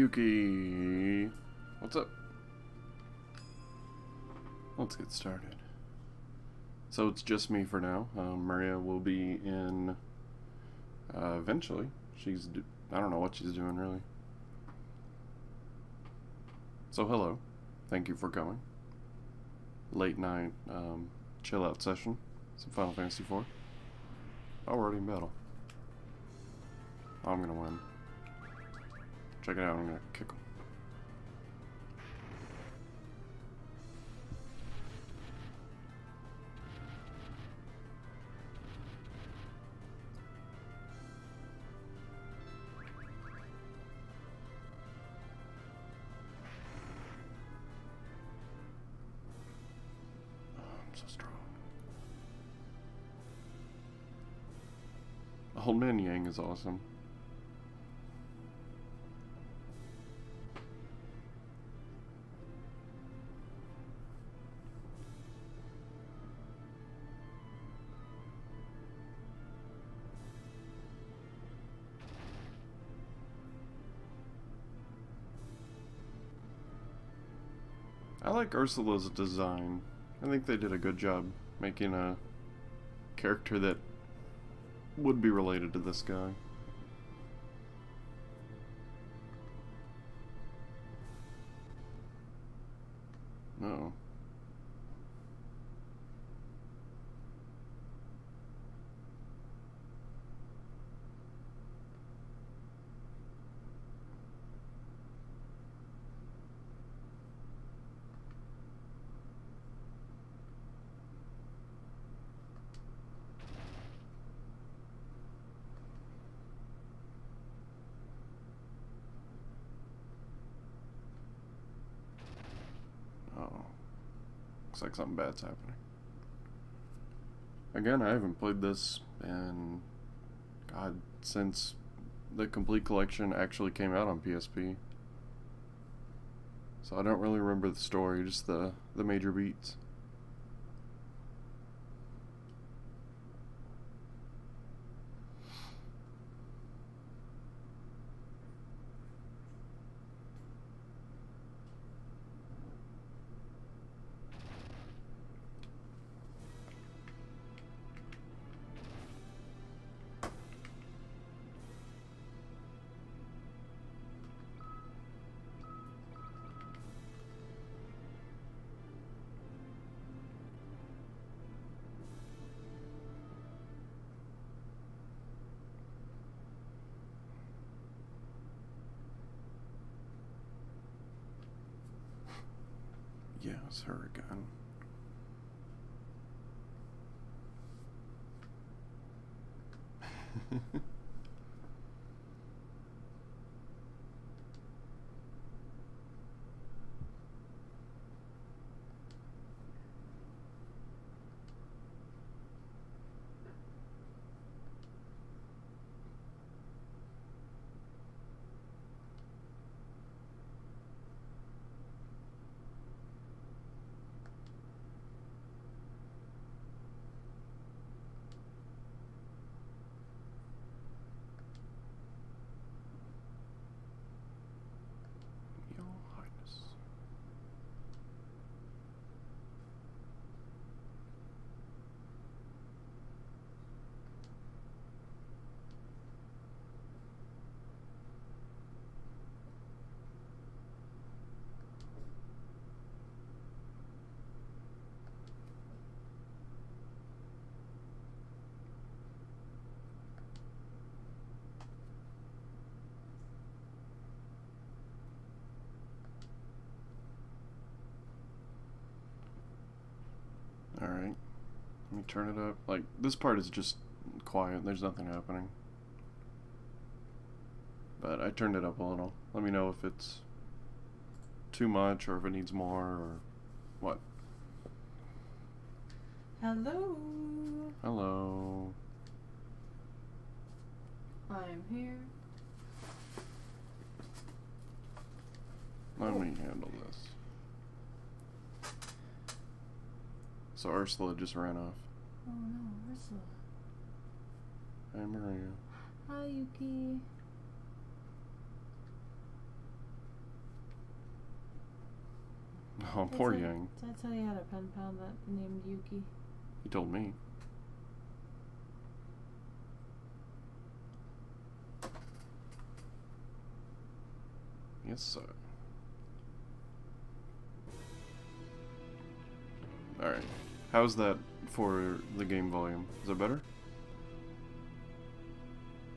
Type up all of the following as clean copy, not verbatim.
Yuki! What's up? Let's get started. So it's just me for now. Maria will be in eventually. I don't know what she's doing really. So hello. Thank you for coming. Late night chill out session. Some Final Fantasy IV. Already in battle. Oh, I'm gonna win. Check it out, I'm gonna kick him. Oh, I'm so strong. Old Man Yang is awesome. I like Ursula's design. I think they did a good job making a character that would be related to this guy. Uh-oh. Uh-oh. Looks like something bad's happening. Again, I haven't played this in, God, since the complete collection actually came out on PSP. So I don't really remember the story, just the major beats. Yes, her again. Your Highness. Alright. Let me turn it up. Like, this part is just quiet. There's nothing happening. But I turned it up a little. Let me know if it's too much or if it needs more or what. Hello. Hello. I'm here. Let me handle this. So Ursula just ran off. Oh no, Ursula. Hey Maria. Hi, Yuki. Oh, poor Yang. Did I tell you I had a pen pal that named Yuki? He told me. Yes, sir. Alright. How's that for the game volume? Is it better?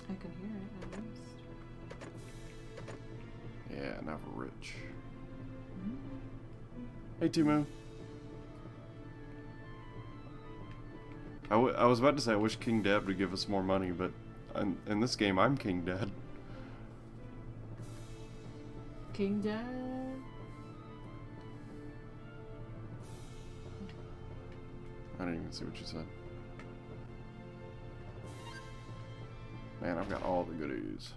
I can hear it, at least. Yeah, now we're rich. Hey, Timu. I was about to say I wish King Dad would give us more money, but in this game I'm King Dad. King Dad? I didn't even see what you said. Man, I've got all the goodies.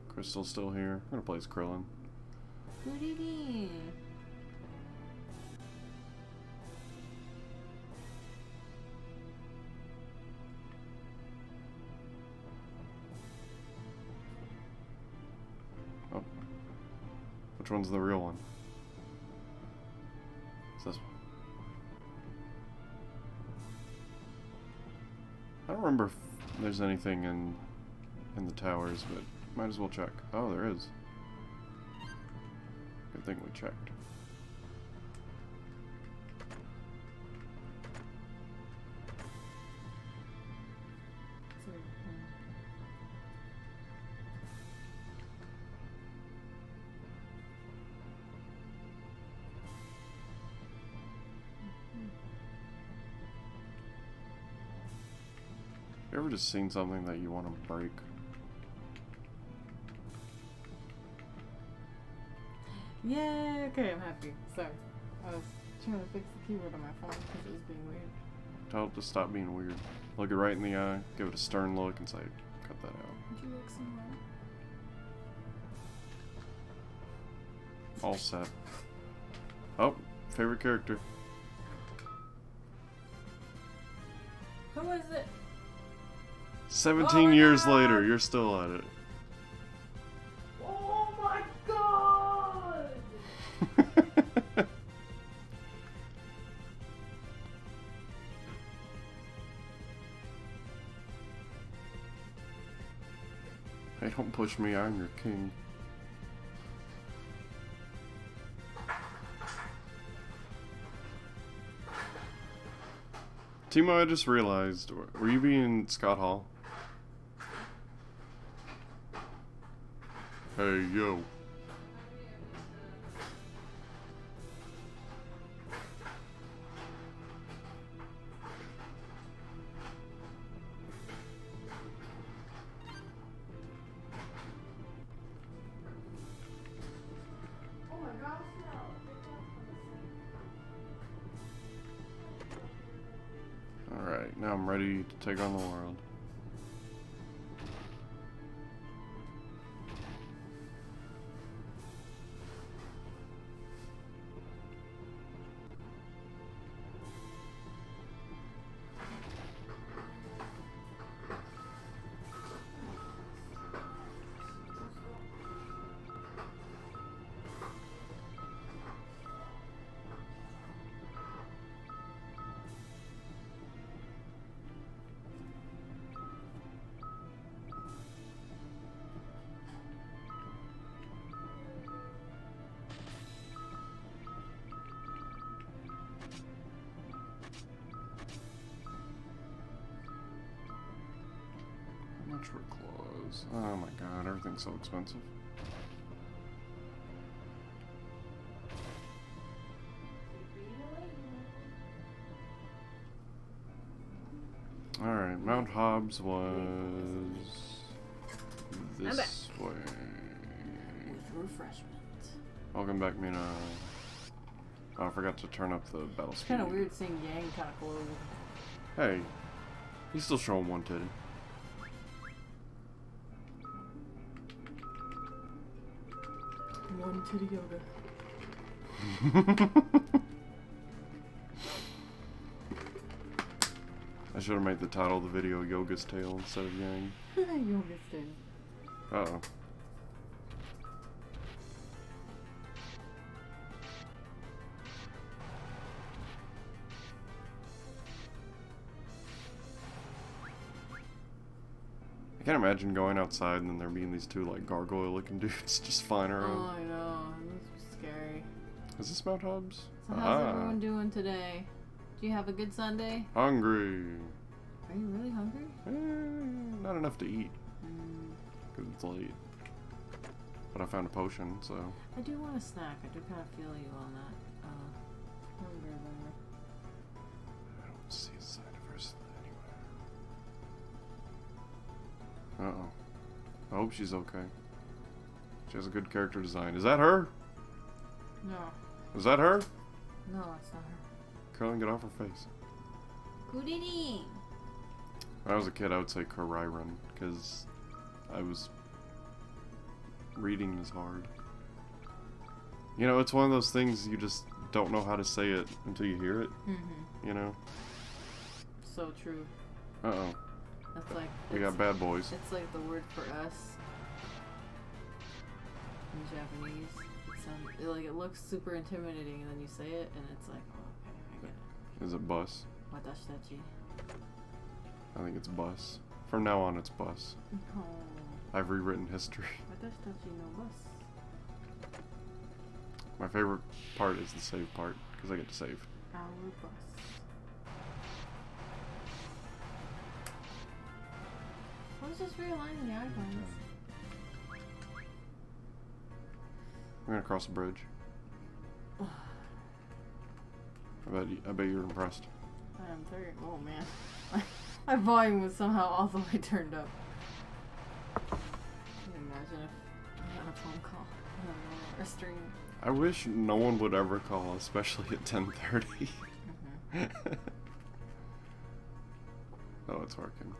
Crystal's still here. I'm gonna play as Krillin. What do you mean? Oh. Which one's the real one? It's this one. I don't remember if there's anything in the towers, but might as well check. Oh, there is. Good thing we checked. Sorry. You ever just seen something that you want to break? Yeah, okay, I'm happy. Sorry. I was trying to fix the keyboard on my phone because it was being weird. Tell it to stop being weird. Look it right in the eye, give it a stern look, and say, cut that out. Would you look somewhere? All set. Oh, favorite character. Who is it? 17 my years God! later, you're still at it. Oh my god! Hey, don't push me, I'm your king. Timo, I just realized, were you being Scott Hall? Hey, yo. Oh my gosh, no. Alright, now I'm ready to take on the world. How much for clothes? Oh my god, everything's so expensive. Alright, Mount Hobbs was this way. With refreshment. Welcome back, Mina. Oh, I forgot to turn up the battle It's speed. kind of weird seeing Yang kind of clothed. Hey, he's still showing one titty. One titty yoga. I should have made the title of the video Yoga's Tale instead of Yang. Yoga's too. Uh-oh. can't imagine going outside and then there being these two like gargoyle-looking dudes just flying around. Oh, I know. It must be scary. Is this Mount Hobbs? So how's everyone doing today? Do you have a good Sunday? Hungry. Are you really hungry? Not enough to eat. Because it's late. But I found a potion, so... I do want a snack. I do kind of feel you on that. Hunger there. I don't see a sign of her anywhere. Uh-oh. I hope she's okay. She has a good character design. Is that her? No. Is that her? No, it's not her. Curling, get off her face. Kuririn! When I was a kid, I would say Kuririn, because I was... reading is hard. You know, it's one of those things you just don't know how to say it until you hear it. You know? So true. Uh-oh. That's like... We got bad boys. It's like the word for us. In Japanese. It looks super intimidating and then you say it and it's like, oh, okay, I get it. Is it bus? Watashitachi. I think it's bus. From now on, it's bus. No. I've rewritten history. Watashitachi no bus. My favorite part is the save part, because I get to save. Our bus. I was just realigning the icons. I'm gonna cross the bridge. I bet you're impressed. I am very... Oh, man. My volume was somehow all the way turned up. Can you imagine if I got a phone call or a stream? I wish no one would ever call, especially at 10:30. Oh, it's working.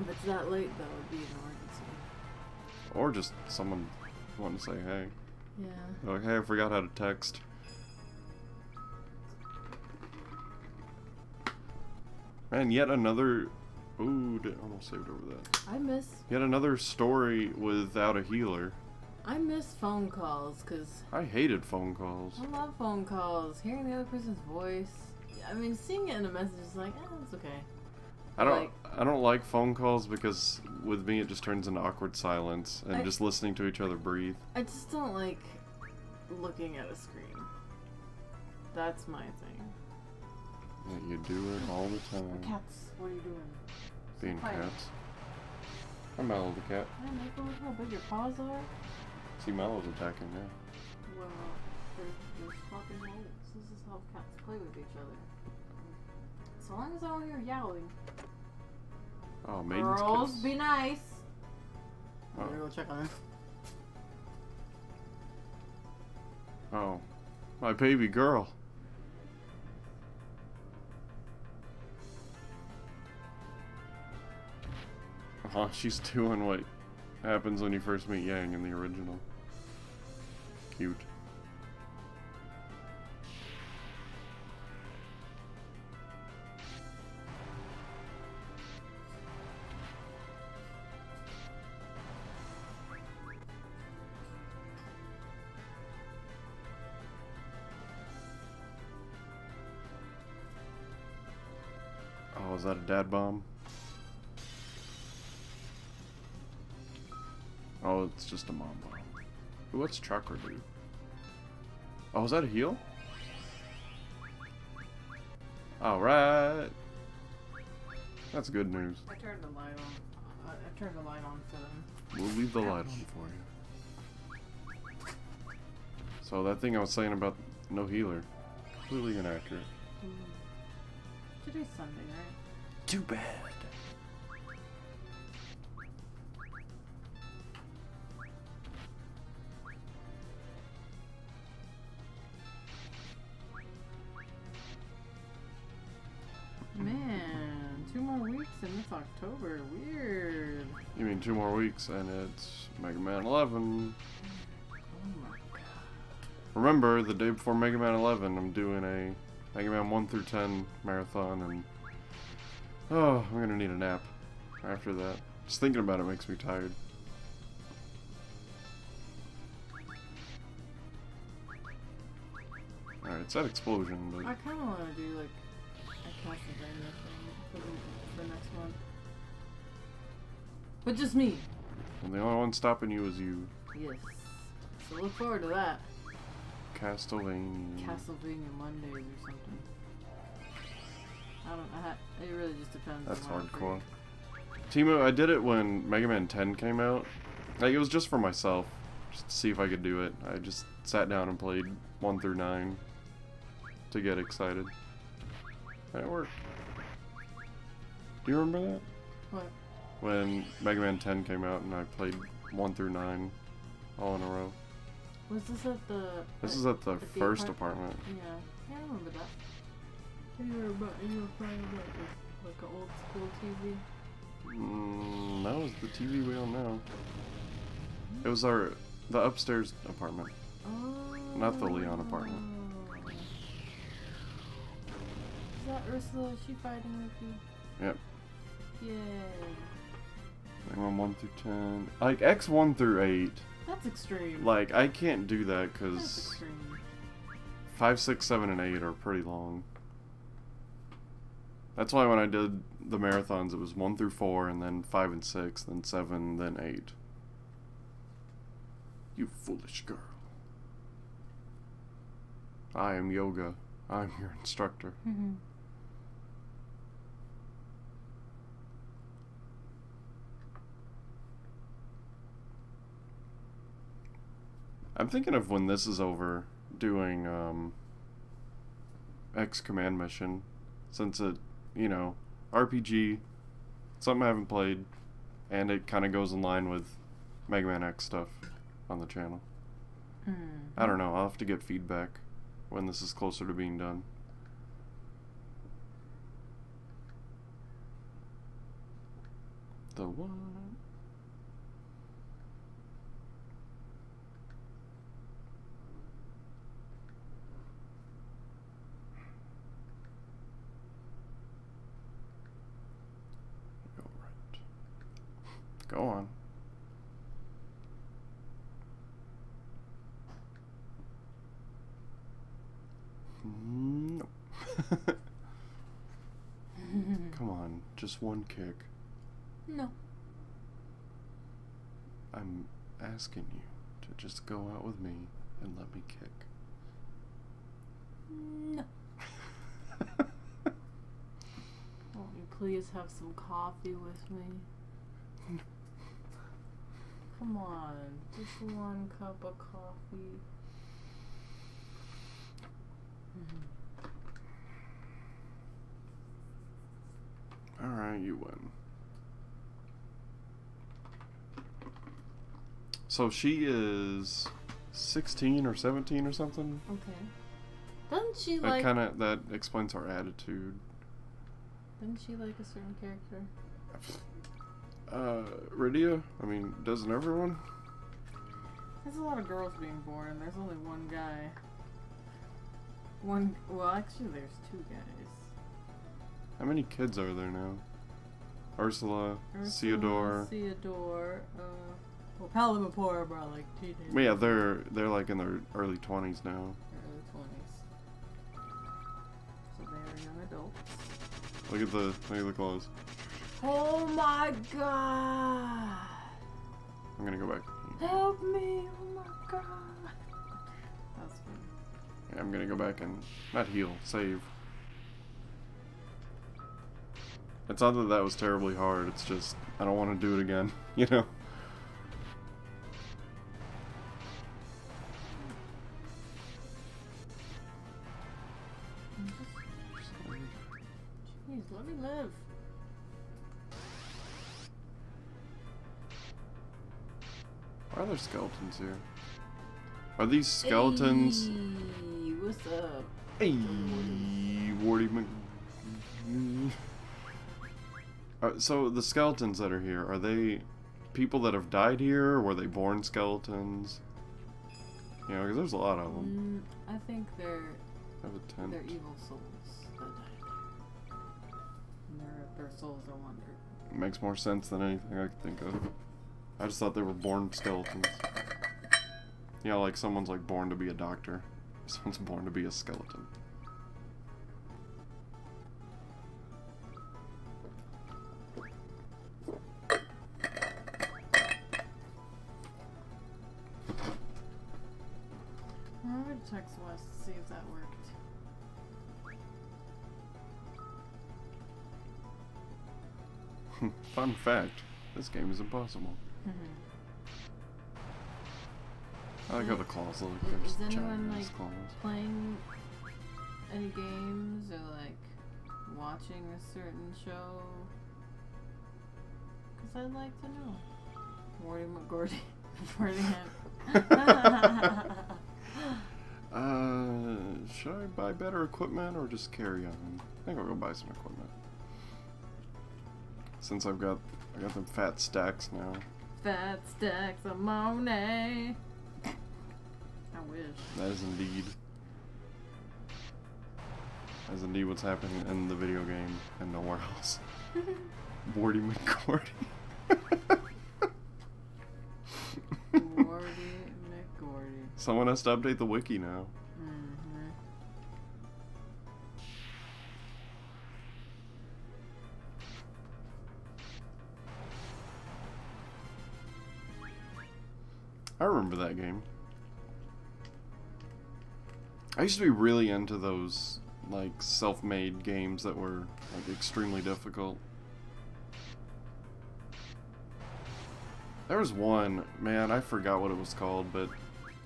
If it's that late, though, it'd be an emergency. Or just someone wanting to say hey. Yeah. They're like, hey, I forgot how to text. Man, yet another... Ooh, almost saved over that. I miss... Yet another story without a healer. I miss phone calls, because... I hated phone calls. I love phone calls. Hearing the other person's voice. I mean, seeing it in a message is like, it's okay. I don't like phone calls because with me it just turns into awkward silence and just listening to each other breathe. I just don't like looking at a screen. That's my thing. Yeah, you do it all the time. The cats, what are you doing? Being cats. I'm Mallow the cat. Yeah, Michael, look how big your paws are. See, Mallow's attacking now. Well, they're swapping holes. This is how cats play with each other. So long as I don't hear yowling. Oh, maiden's Girls, kiss. be nice. I'm Oh. gonna go check on her. Oh, my baby girl. She's doing what happens when you first meet Yang in the original. Cute. Oh, is that a dad bomb? Oh, it's just a mom bomb. Ooh, what's Chakra do? Oh, is that a heal? Alright. That's good news. I turned the light on. I turned the light on for them. We'll leave the light on for you. So that thing I was saying about no healer, completely inaccurate. Today's Sunday, right? Too bad. Man, 2 more weeks and it's October. Weird. You mean 2 more weeks and it's Mega Man 11. Oh my god. Remember, the day before Mega Man 11, I'm doing a Mega Man 1 through 10 marathon, and oh, I'm gonna need a nap after that. Just thinking about it makes me tired. Alright, it's that explosion, but I kind of want to do like, I Castlevania thing for next month. But just me. And the only one stopping you is you. Yes. So look forward to that. Castlevania. Castlevania Mondays or something. I don't know. It really just depends. That's on what I'm hardcore. free. Timo, I did it when Mega Man 10 came out. Like, it was just for myself. Just to see if I could do it. I just sat down and played 1 through 9 to get excited. And it worked. Do you remember that? What? When Mega Man 10 came out and I played 1 through 9 all in a row. Was this at the... This is at the first apartment. Yeah. I remember that. You were playing like an old school TV? That was the TV we own now. It was the upstairs apartment. Oh. Not the Leon apartment. Is that Ursula? Is she fighting with you? Yep. Yay. Mega Man 1 through 10. Like, X1 through 8. That's extreme. Like, I can't do that That's because extreme. 5, 6, 7, and 8 are pretty long. That's why when I did the marathons, it was 1 through 4, and then 5 and 6, then 7, then 8. You foolish girl. I am Yoga. I'm your instructor. Mm-hmm. I'm thinking of when this is over, doing X Command Mission, since it, you know, RPG, something I haven't played, and it kind of goes in line with Mega Man X stuff on the channel. I don't know, I'll have to get feedback when this is closer to being done. The what? Go right. Go on. No. Come on, just one kick. No. I'm asking you to just go out with me and let me kick. No. Won't you please have some coffee with me? Come on, just one cup of coffee. Alright, you win. So she is 16 or 17 or something? Okay. Doesn't she That like... that explains her attitude. Doesn't she like a certain character? Rydia? I mean, doesn't everyone? There's a lot of girls being born. There's only one guy. Well, actually, there's two guys. How many kids are there now? Ursula, Theodore. Well, Palamapur are about like teenagers. Yeah, they're like in their early 20s now. Early 20s. So they are young adults. Look at the clothes. Oh my god! I'm gonna go back. Help me! Oh my god! That's funny. Yeah, I'm gonna go back and not heal, save. It's not that that was terribly hard. It's just I don't want to do it again. You know. Jeez, let me live. Why are there skeletons here? Are these skeletons? Hey, what's up? Hey, Wardy so the skeletons that are here, are they people that have died here, or were they born skeletons? You know, because there's a lot of them. I think they're They're evil souls that died. And their souls are wandered. Makes more sense than anything I could think of. I just thought they were born skeletons. You know, like someone's like born to be a doctor. Someone's born to be a skeleton. text Wes to see if that worked. Fun fact, this game is impossible. I like how the claws look. Is anyone like playing any games or like watching a certain show? Because I'd like to know. Morty McGordy. Should I buy better equipment or just carry on? I think I'll go buy some equipment. Since I got them fat stacks now. Fat stacks of money. I wish. That is indeed what's happening in the video game and nowhere else. Morty McGordy. Morty McGordy. Someone has to update the wiki now. I remember that game. I used to be really into those like self-made games that were like extremely difficult. There was one, man, I forgot what it was called, but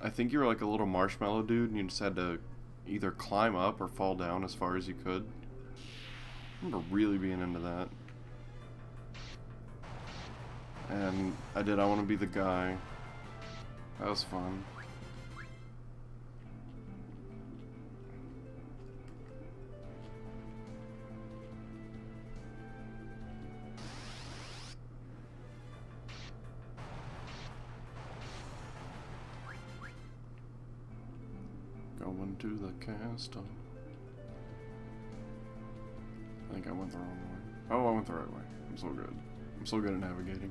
I think you were like a little marshmallow dude and you just had to either climb up or fall down as far as you could. I remember really being into that. And I Want to Be the Guy. That was fun. Going to the castle. I think I went the wrong way. Oh, I went the right way. I'm so good. I'm so good at navigating.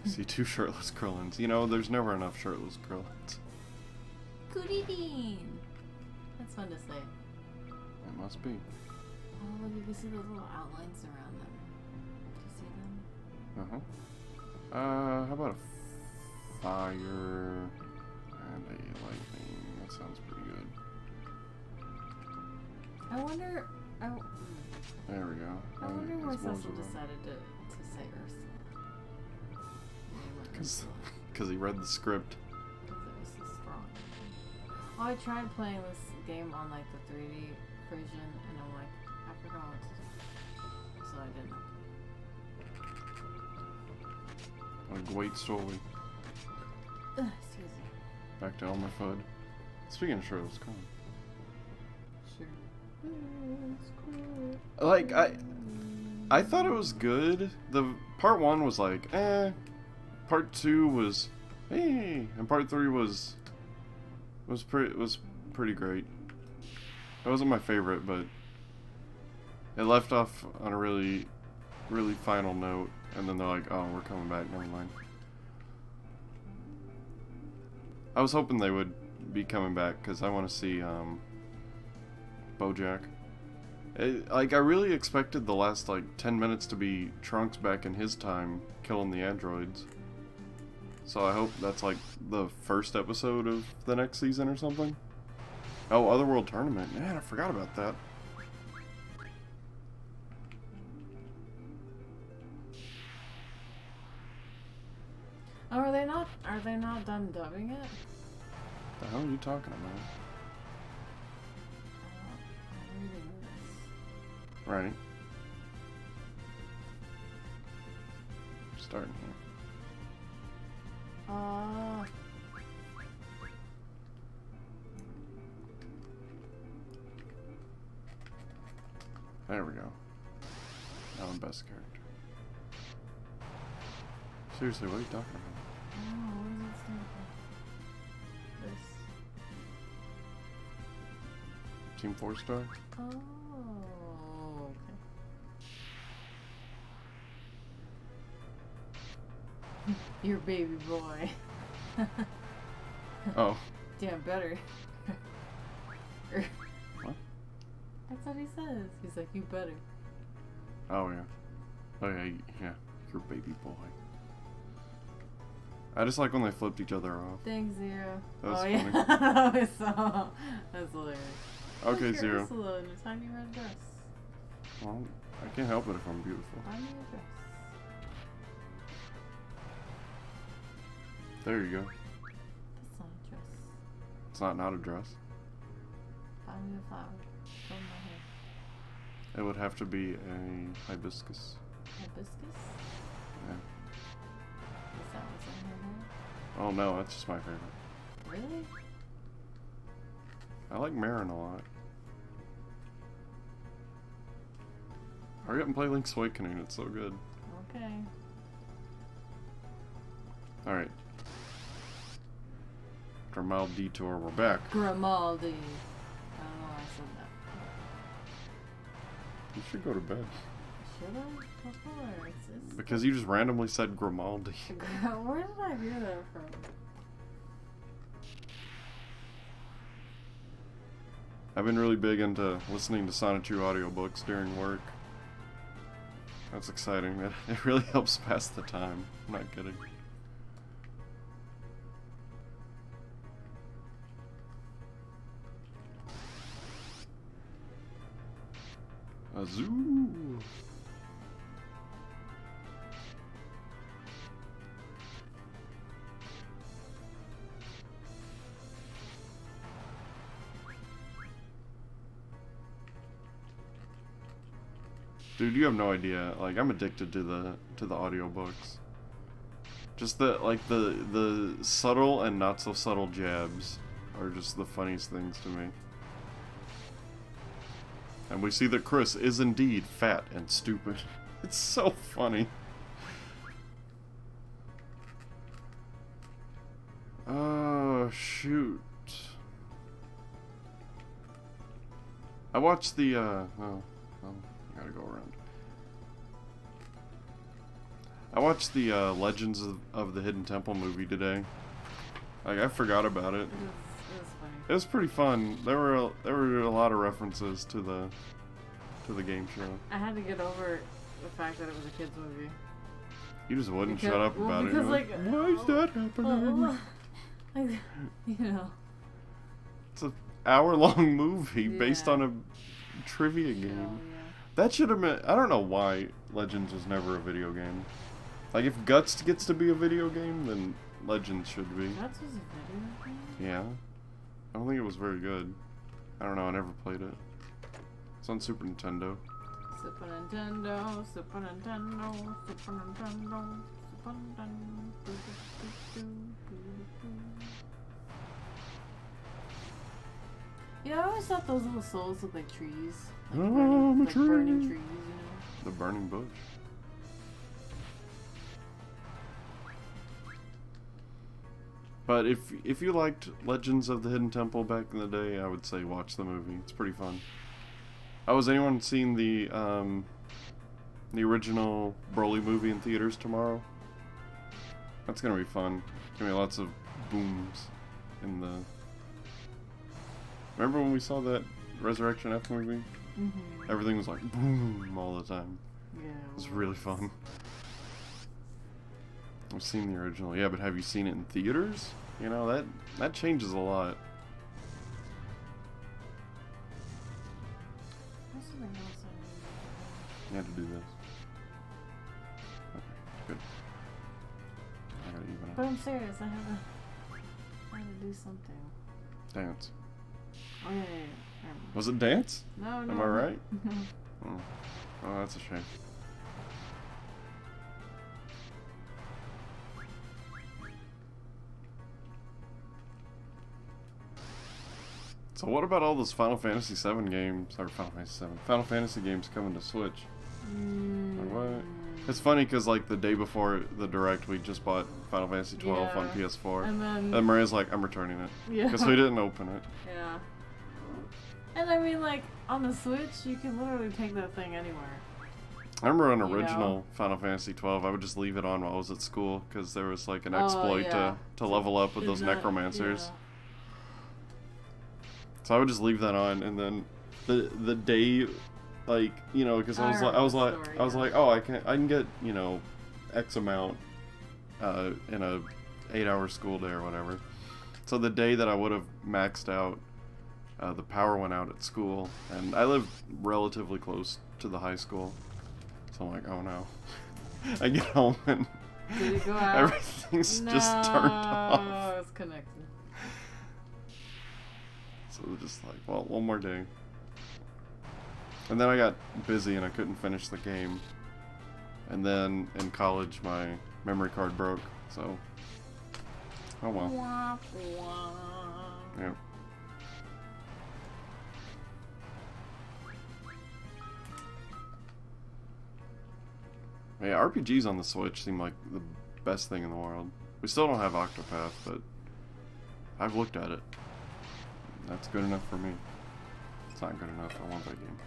See 2 shirtless Krillins. You know, there's never enough shirtless Krillins. Goody Bean! That's fun to say. It must be. Oh, look, you can see those little outlines around them. Do you see them? How about a fire and a lightning? That sounds pretty good. I wonder... There we go. I wonder why Cecil decided to say Earth. Because he read the script. Because it was so strong. Oh, I tried playing this game on like the 3D version, and I'm like, I forgot what to do. So I didn't. What a great story. Excuse me. Back to Elmer Fudd. Speaking of shirtless, come on. Like, I thought it was good. The part 1 was like, eh. Part 2 was, hey, and part 3 was pretty great. It wasn't my favorite, but it left off on a really final note, and then they're like, oh, we're coming back, never mind. I was hoping they would be coming back, because I want to see, BoJack. I really expected the last, like, 10 minutes to be Trunks back in his time, killing the androids. So I hope that's, like, the first episode of the next season or something. Oh, Otherworld Tournament. Man, I forgot about that. Oh, are they not done dubbing it? What the hell are you talking about? I'm reading this. Right. Starting here. There we go. Now I'm best character. Seriously, what are you talking about? Oh, what does it stand for? This. Team 4-star? Oh, okay. Your baby boy. Oh. Damn, better. What? That's what he says. He's like, you better. Oh, yeah. Oh, yeah, yeah. Your baby boy. I just like when they flipped each other off. Thanks, Zero. That was oh, funny. yeah. That was so... That's hilarious. Okay, Look, Zero. Ursula in a tiny red dress. Well, I can't help it if I'm beautiful. Tiny red dress. There you go. That's not a dress. It's not a dress. Find me a flower. From my hair. It would have to be a hibiscus. Hibiscus? Yeah. Is that what's in her hair? Oh no, that's just my favorite. Really? I like Marin a lot. Hurry up and play Link's Awakening, it's so good. Okay. Alright. After a mild detour, we're back. Grimaldi. I don't know why I said that. You should go to bed. Should I? What for? It's Because you just randomly said Grimaldi. Where did I hear that from? I've been really big into listening to Sonic 2 audiobooks during work. That's exciting. It really helps pass the time. I'm not kidding. A zoo. Dude, you have no idea. Like, I'm addicted to the audiobooks. Just the subtle and not so subtle jabs are just the funniest things to me. And we see that Chris is indeed fat and stupid. It's so funny. Oh, shoot. I watched the, I gotta go around. I watched the, Legends of the Hidden Temple movie today. Like, I forgot about it. It was funny. It was pretty fun. There were a lot of references to the game show. I had to get over the fact that it was a kids movie. You just wouldn't Because- shut up well, about it. because, You're like, why is that happening? Like, you know. It's an hour-long movie based Yeah. on a trivia Show, game. yeah. That should have been. I don't know why Legends was never a video game. Like, if Guts gets to be a video game, then Legends should be. Guts was a video game? Yeah. I don't think it was very good. I don't know. I never played it. It's on Super Nintendo. Super Nintendo, Super Nintendo, Super Nintendo, Super Nintendo. Yeah, I always thought those little souls looked like trees. Like, I'm a like burning tree. trees, you know? The Burning Bush. But if you liked Legends of the Hidden Temple back in the day, I would say watch the movie. It's pretty fun. Oh, has anyone seen the original Broly movie in theaters tomorrow? That's gonna be fun. Gonna be lots of booms in the... Remember when we saw that Resurrection F movie? Mm-hmm. Everything was like boom all the time. Yeah. It was really fun. I've seen the original, yeah, but have you seen it in theaters? You know, that changes a lot. There's something else I You had to do this. Okay, good. I gotta even But up. I'm serious, I had to do something. Dance. Oh, yeah, yeah, yeah. Was it dance? No, no. Am I right? No. Oh, oh that's a shame. So what about all those Final Fantasy VII games, or Final Fantasy games coming to Switch? Or what? It's funny because like the day before the Direct, we just bought Final Fantasy XII on Yeah. PS4, And then... and Maria's like, "I'm returning it," yeah. because we didn't open it. Yeah. And I mean, like, on the Switch, you can literally take that thing anywhere. I remember on You original know? Final Fantasy XII, I would just leave it on while I was at school because there was like an Oh, exploit yeah. to level up with In those the- necromancers. yeah. So I would just leave that on, and then the day, like, you know, because I was yeah. like, oh, I can get, you know, X amount in a 8-hour school day or whatever. So the day that I would have maxed out, the power went out at school, and I live relatively close to the high school. So I'm like, oh no. I get home and Did it go out? everything's just turned off. No, it's connected. So we're just like, well, one more day. And then I got busy and I couldn't finish the game. And then in college my memory card broke, so oh well. Wah, wah. Yeah. Yeah, RPGs on the Switch seem like the best thing in the world. We still don't have Octopath, but I've looked at it. That's good enough for me. It's not good enough. I want that game.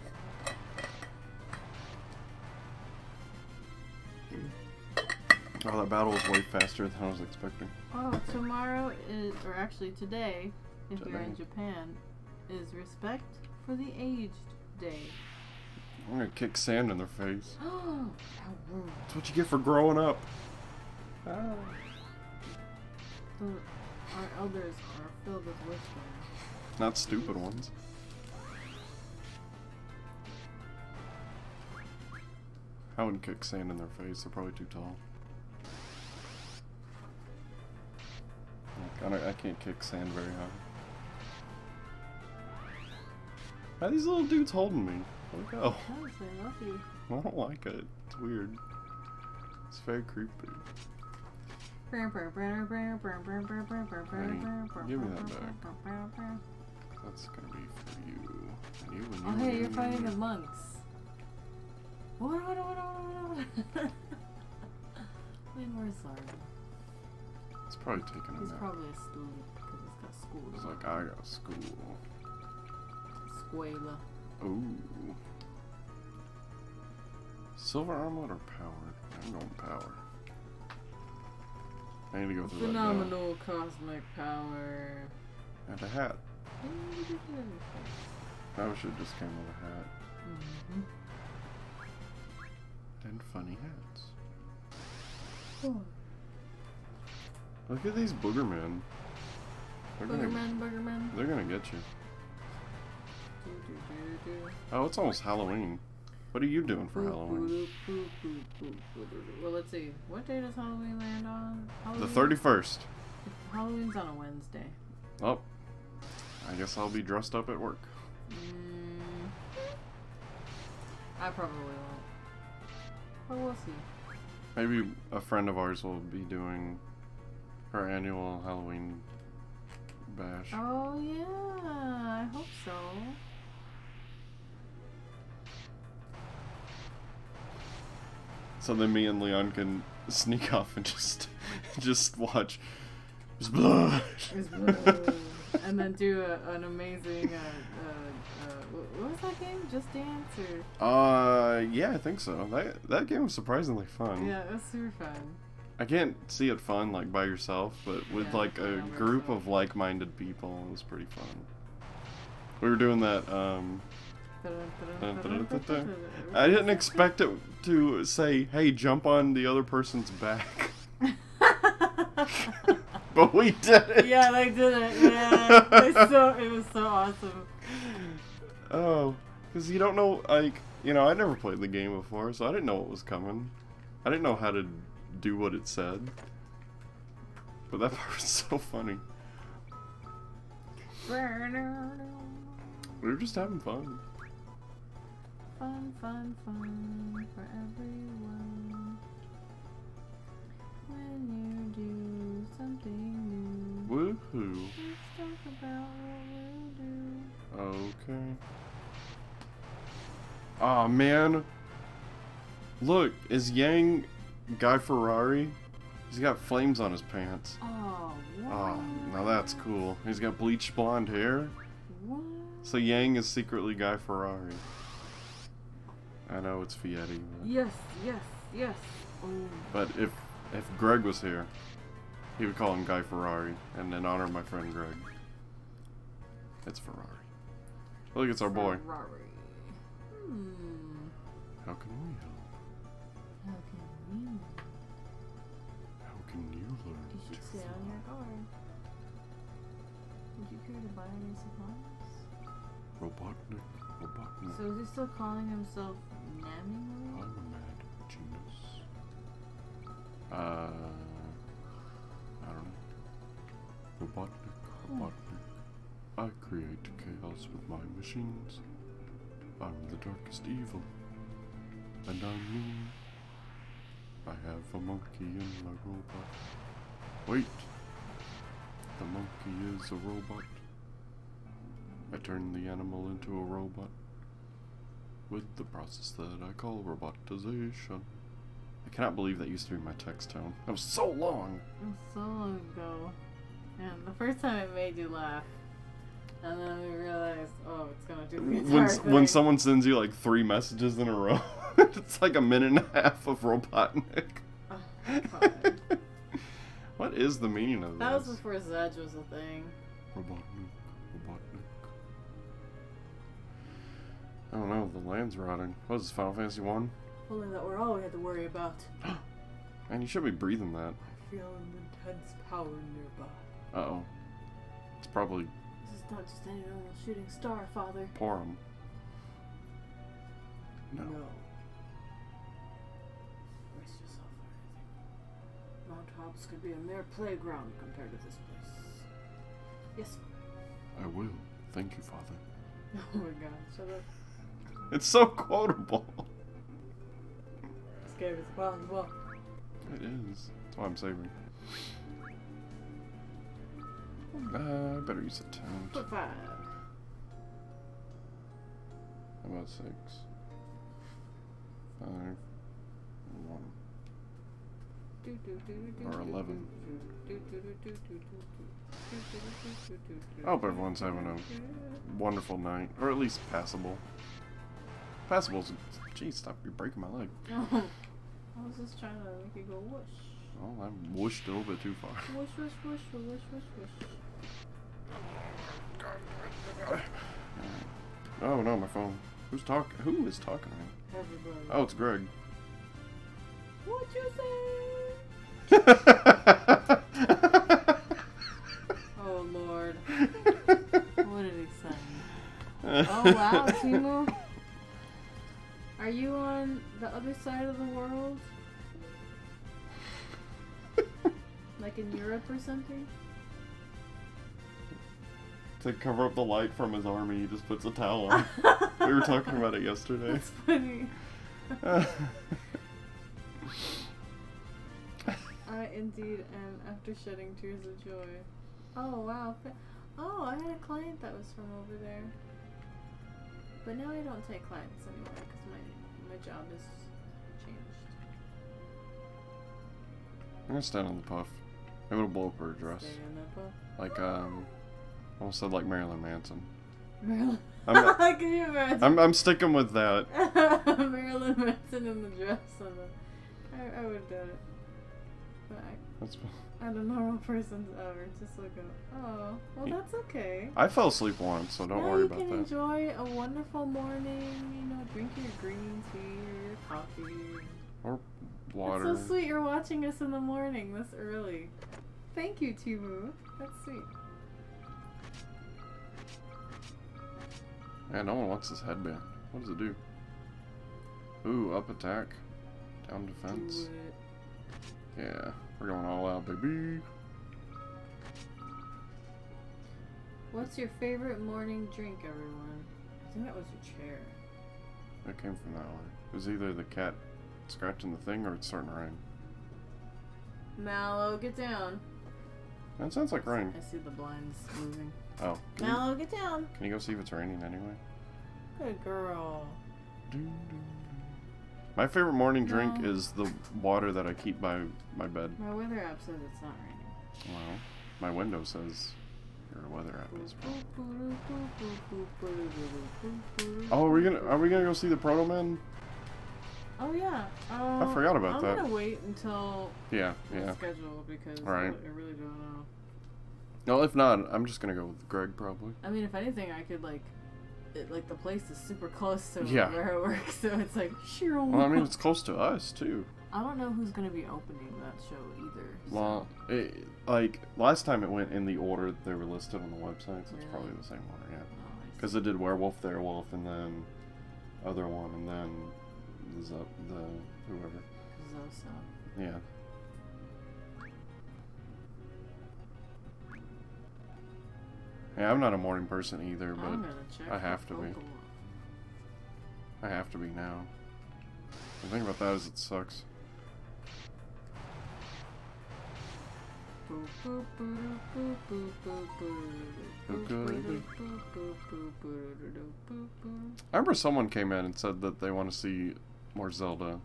Oh, that battle was way faster than I was expecting. Oh, tomorrow is, or actually today, if you're in Today. Japan, is Respect for the Aged Day. I'm gonna kick sand in their face. Oh, how rude. That's what you get for growing up. Ah. Our elders are filled with wisdom. Not stupid ones. I wouldn't kick sand in their face. They're probably too tall. I can't kick sand very high. Why are these little dudes holding me? Let me go. Yes, I love you. I don't like it. It's weird. It's very creepy. Give me that back. That's gonna be for you. And you and you. Oh, hey, and you're you, fighting and the you. monks. What? Wait, where's Zarya? It's probably taking a He's nap. probably asleep because he's got school. It's like, I got school. Squela. Ooh. Silver armlet or powered? I'm going power. I need to go through Phenomenal cosmic power. that. And a hat. I wish it just came with a hat. Mm-hmm. And funny hats. Oh. Look at these booger men. They're Boogerman. They're gonna get you. Do, do, do, do. Oh, it's almost Halloween. What are you doing for Halloween? Well, let's see. What day does Halloween land on? The 31st. Halloween's on a Wednesday. Oh. I guess I'll be dressed up at work. I probably won't. But we'll see. Maybe a friend of ours will be doing her annual Halloween bash. Oh, yeah. I hope so. So then me and Leon can sneak off and just watch. There's blood. It's blue. And then do an amazing, what was that game? Just Dance? Or? Yeah, I think so. That game was surprisingly fun. Yeah, it was super fun. I can't see it fun like by yourself, but with Yeah, like a by group yourself. of like-minded people, it was pretty fun. We were doing that. I didn't expect it to say, "Hey, jump on the other person's back," but we did it. Yeah, they did it. Yeah, it was so awesome. Oh, because you don't know, like, I never played the game before, so I didn't know what was coming. I didn't know how to do what it said. But that part was so funny. We were just having fun. Fun, fun, fun for everyone. When you do something new, Woohoo. let's talk about what we'll do. Okay. Aw, man. Look, is Yang Guy Ferrari? He's got flames on his pants. Oh, what? Oh, now that's cool. He's got bleached blonde hair. What? So Yang is secretly Guy Ferrari. I know it's Fietti. Yes, yes, yes. Oh. But if Greg was here, he would call him Guy Ferrari, and in honor of my friend Greg. It's Ferrari. Look, it's our boy. Ferrari. How can we help? How can we? How can you learn? should stay on your guard. Would you care to buy any supplies? Robotnik. So is he still calling himself Nammy? I'm a mad genius. I don't know. Robotnik. I create chaos with my machines. I'm the darkest evil. And I'm mean. I have a monkey in my robot. Wait! The monkey is a robot. I turn the animal into a robot with the process that I call robotization. I cannot believe that used to be my text tone. That was so long! It was so long ago. And the first time it made you laugh. And then we realized, oh, it's gonna do the entire thing. When someone sends you like 3 messages in a row, it's like a minute and a half of Robotnik. Oh, God. What is the meaning of That this? was before Zedge was a thing. Robotnik. I don't know, the land's rotting. What is this, Final Fantasy 1? Only that we're all we had to worry about. Man, you should be breathing that. I feel an intense power nearby. Uh-oh. It's probably This is not just any normal shooting star, Father. Porum. No. Brace yourself for anything. Mount Hobbs could be a mere playground compared to this place. Yes. I will. Thank you, Father. Oh my God! Shut up. It's so quotable. Scary as possible. It is. That's why I'm saving. I better use a tent. Put 5. How about 6? 5. 1. Or 11. I hope everyone's having a wonderful night. Or at least passable. Passable's... Jeez, stop. You're breaking my leg. Oh, I was just trying to make it go whoosh. Well, I whooshed a little bit too far. Whoosh, whoosh, whoosh, whoosh, whoosh, whoosh. Oh no, my phone. Who's talking? Who is talking to me? Everybody. Oh, it's Greg. What'd you say? Oh Lord. What did he say? Oh wow, Timu. Are you on the other side of the world? Like in Europe or something? To cover up the light from his army, he just puts a towel on. We were talking about it yesterday. That's funny. I indeed am, after shedding tears of joy. Oh wow. Oh, I had a client that was from over there. But now I don't take clients anymore because my job has changed. I'm gonna stand on the puff. Maybe it'll blow up her dress. Stay in that puff. Like, almost said like Marilyn Manson. Marilyn. I'm, Can you imagine? I'm sticking with that. Marilyn Manson in the dress and the... I would have done it. But I'm a normal person's hour. Just look up. Oh, well that's okay. I fell asleep once, so don't worry about that. You can enjoy a wonderful morning, you know, drink your green tea or your coffee. Or water. It's so sweet you're watching us in the morning this early. Thank you, Timu. That's sweet. Man, no one wants this headband. What does it do? Ooh, up attack. Down defense. Do it. Yeah, we're going all out, baby. What's your favorite morning drink, everyone? I think that was your chair. It came from that way. It was either the cat scratching the thing or it's starting to rain. Mallow, get down. That sounds like rain. I see the blinds moving. Oh. Mallow, get down. Can you go see if it's raining anyway? Good girl. My favorite morning drink No. is the water that I keep by my bed. My weather app says it's not raining. Well, my window says your weather app is. Oh, are we gonna go see the Proto Man? Oh yeah. I forgot about that. I'm gonna wait until Yeah. the schedule because Right. I really don't know. No, if not, I'm just gonna go with Greg probably. I mean, if anything, I could like the place is super close to Yeah. where I work, so it's like sure. Well, I mean, it's close to us too. I don't know who's gonna be opening that show either. So. Well, like last time it went in the order that they were listed on the website, so it's probably the same order, yeah. Because it did Werewolf, Werewolf, and then other one, and then the whoever. Zosa. Yeah. Yeah, I'm not a morning person either, but I have to be. I have to be now. The thing about that is it sucks. I remember someone came in and said that they want to see more Zelda.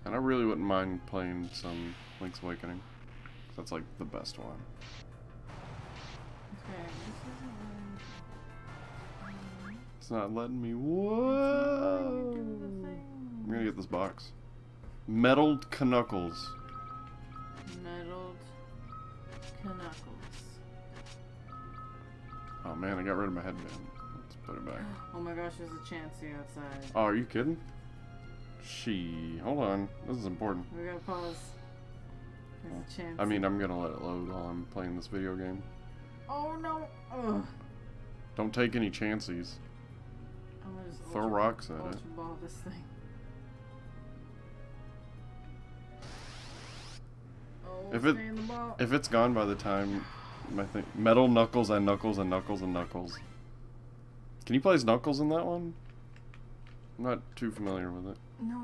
And I really wouldn't mind playing some Link's Awakening. That's like the best one. Okay, It's not letting me. Whoa! I'm gonna get this box. Metalled Knuckles. Metalled Knuckles. Oh man, I got rid of my headband. Let's put it back. Oh my gosh, there's a Chansey outside. Oh, are you kidding? Hold on. This is important. We gotta pause. There's a Chansey. I mean, I'm gonna let it load while I'm playing this video game. Oh no! Ugh. Don't take any chances. I'm gonna just throw rocks at it. Ultra ball this thing. Oh, stay in the ball. If it's gone by the time my thing, Metal Knuckles and Knuckles and Knuckles and Knuckles. Can you play as Knuckles in that one? I'm not too familiar with it. No.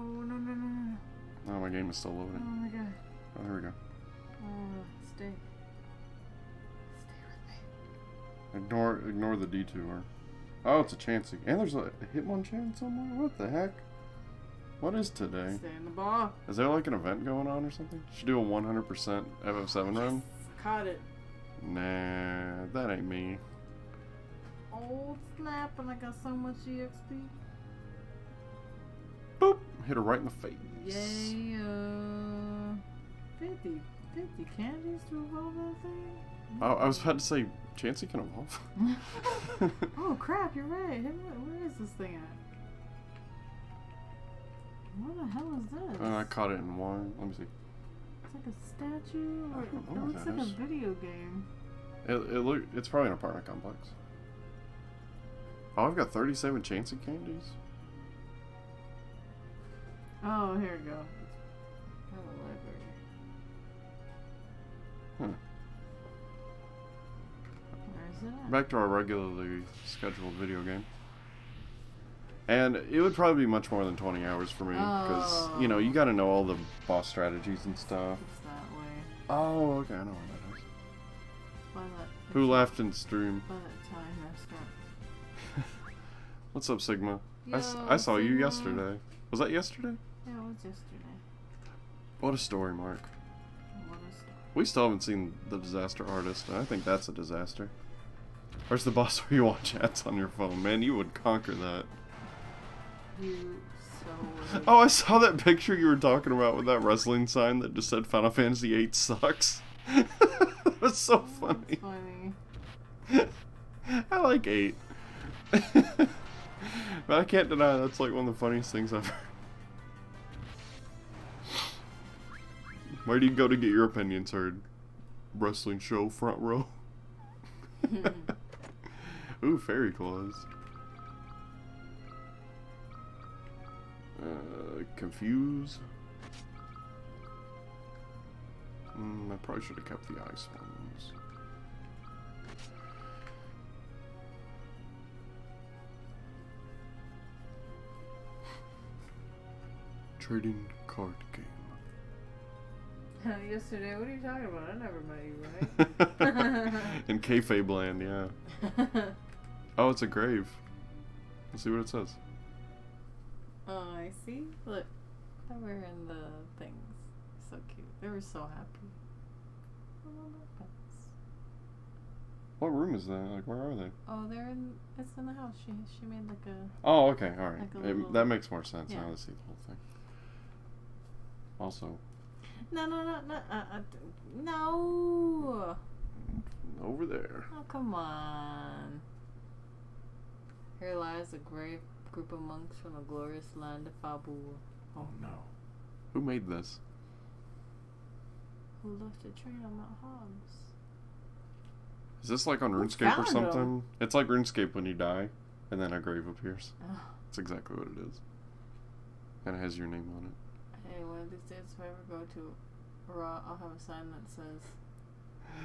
Oh, my game is still loading. Oh my god. Oh, here we go. Stay with me. Ignore the detour. Oh, it's a Chansey. And there's a Hitmonchan somewhere? What the heck? What is today? Stay in the ball. Is there like an event going on or something? Should do a 100% FF7 run? Caught it. Nah, that ain't me. Oh snap, and I got so much EXP. Boop! Hit her right in the face. Yay, 50 candies to evolve that thing? Oh, I was about to say, Chansey can evolve. Oh crap, you're right. Where is this thing at? What the hell is this? I caught it in one. Let me see. It's like a statue, or I don't know it what looks that like is. a video game. It's probably an apartment complex. Oh, I've got 37 Chansey candies. Oh, here we go. Oh, library. Where is it at? Back to our regularly scheduled video game. And it would probably be much more than 20 hours for me, because, you know, you gotta know all the boss strategies and stuff. It's that way. Oh, okay, I know where that is. By that, Who laughed in stream? by that Thai restaurant. What's up, Sigma? Yo, I saw you Sigma. yesterday. Was that yesterday? Yeah, it was yesterday. What a story, Mark. What a story. We still haven't seen The Disaster Artist, and I think that's a disaster. Where's the boss where you watch ads on your phone? Man, you would conquer that. You so... Oh, I saw that picture you were talking about with that wrestling sign that just said Final Fantasy VIII sucks. That's so funny. That's funny. I like 8. But I can't deny that's like one of the funniest things I've heard. Where do you go to get your opinions heard? Wrestling show front row. Ooh, fairy claws. Confuse. I probably should have kept the ice ones. Trading card game. Yesterday, what are you talking about? I never met you, right? In kayfabe land, yeah. Oh, it's a grave. Let's see what it says. Oh, I see. Look, they were in the things. So cute. They were so happy. Oh, my pets. What room is that? Like, where are they? Oh, they're in. It's in the house. She made like a. Oh, okay, all right. Like a little- That makes more sense Yeah. now to see the whole thing. Also, No. No. over there. Oh, come on. Here lies a grave group of monks from the glorious land of Fabu. Oh no. Who made this? Who left a train on Mount Hobbs? Is this like on Who RuneScape or found something? him? It's like RuneScape when you die, and then a grave appears. Oh. That's exactly what it is. And it has your name on it. Hey, one of these days, if I ever go to Raw, I'll have a sign that says...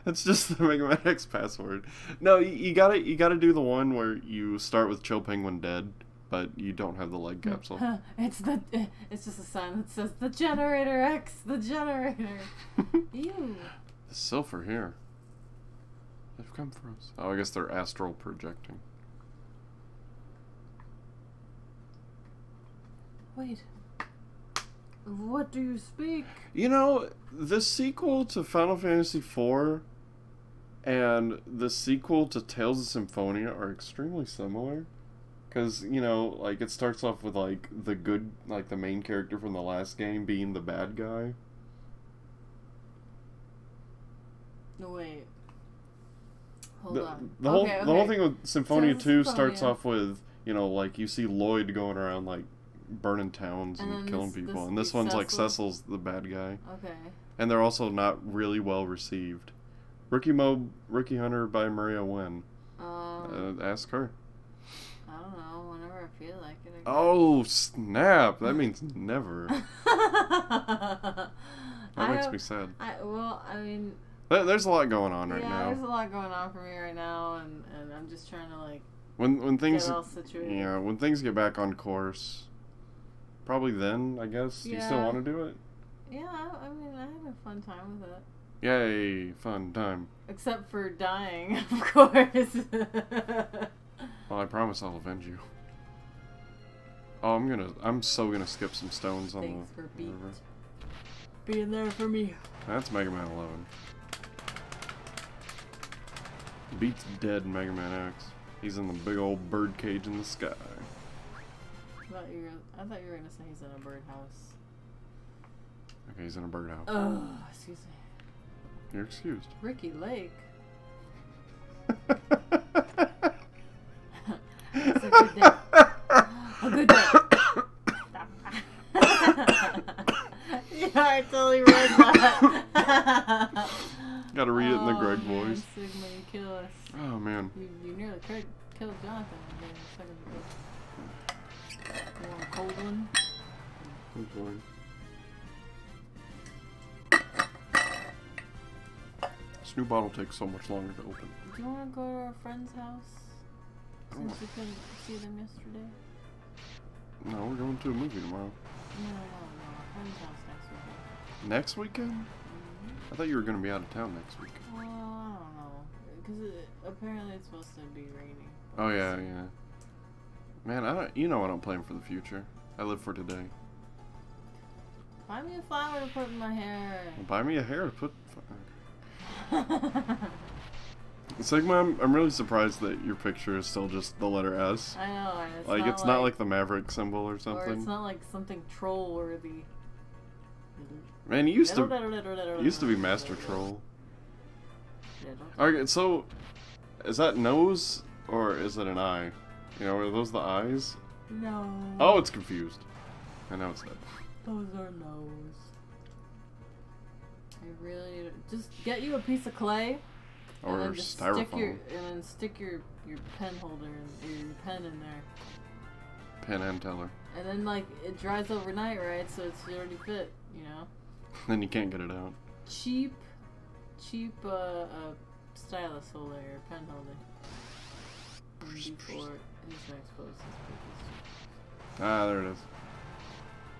That's just the Mega Man X password. No, you gotta do the one where you start with Chill Penguin dead, but you don't have the leg capsule. It's just a sign that says the Generator X, the Generator. Ew. The Silpher here. They've come for us. Oh, I guess they're astral projecting. Wait. What do you speak? You know, the sequel to Final Fantasy IV and the sequel to Tales of Symphonia are extremely similar. Because, you know, like, it starts off with, like, the good, like, the main character from the last game being the bad guy. No, wait. Hold on. The whole thing with Symphonia 2 starts off with, you know, like, you see Lloyd going around, like, burning towns and killing people. And this one's like Cecil's the bad guy. Okay. And they're also not really well received. Rookie Hunter by Maria Wen. Ask her. I don't know. Whenever I feel like it. Oh, snap. That means never. That makes me sad. I mean... There's a lot going on right now. Yeah, there's a lot going on for me right now, and I'm just trying to, like, when things get all situated. Yeah, when things get back on course, probably then, I guess. Yeah. Do you still want to do it? Yeah, I mean, I had a fun time with it. Yay, fun time. Except for dying, of course. Well, I promise I'll avenge you. Oh, I'm so gonna skip some stones on Thanks the for river. being there for me. That's Mega Man 11. Beat's dead in Mega Man X. He's in the big old bird cage in the sky. I thought you were gonna say he's in a birdhouse. Okay, he's in a birdhouse. Oh, excuse me. You're excused. Ricky Lake. It's a good day. A good day. Yeah, I totally read that. Gotta read it in the Greg voice. Sigma, you kill us. Oh, man. You nearly killed Jonathan in a second ago. You want a cold one? Which one? This new bottle takes so much longer to open. Do you want to go to our friend's house? Since you couldn't see them yesterday? No, we're going to a movie tomorrow. No. Our friend's house Next next weekend. weekend? Mm-hmm. I thought you were going to be out of town next week. Well, I don't know. Because apparently it's supposed to be rainy. Oh, yeah. Man, you know I don't plan for the future. I live for today. Buy me a flower to put in my hair. Well, buy me a hair to put... Sigma, I'm really surprised that your picture is still just the letter S. I know. It's like, not it's not like the Maverick symbol or something. Or it's not like something troll-worthy. Man, you used to be Master Troll. Okay, so is that nose or is it an eye? You know, are those the eyes? No. Oh, it's confused. I know it's that. Those are nose. I really need to just get you a piece of clay. Or and then just styrofoam. Stick your pen holder and your pen in there. Pen and teller. And then like it dries overnight, right? So it's already fit, you know. Then you can't get it out. Cheap stylus holder or pen holder. And before his next post is Ah, there it is.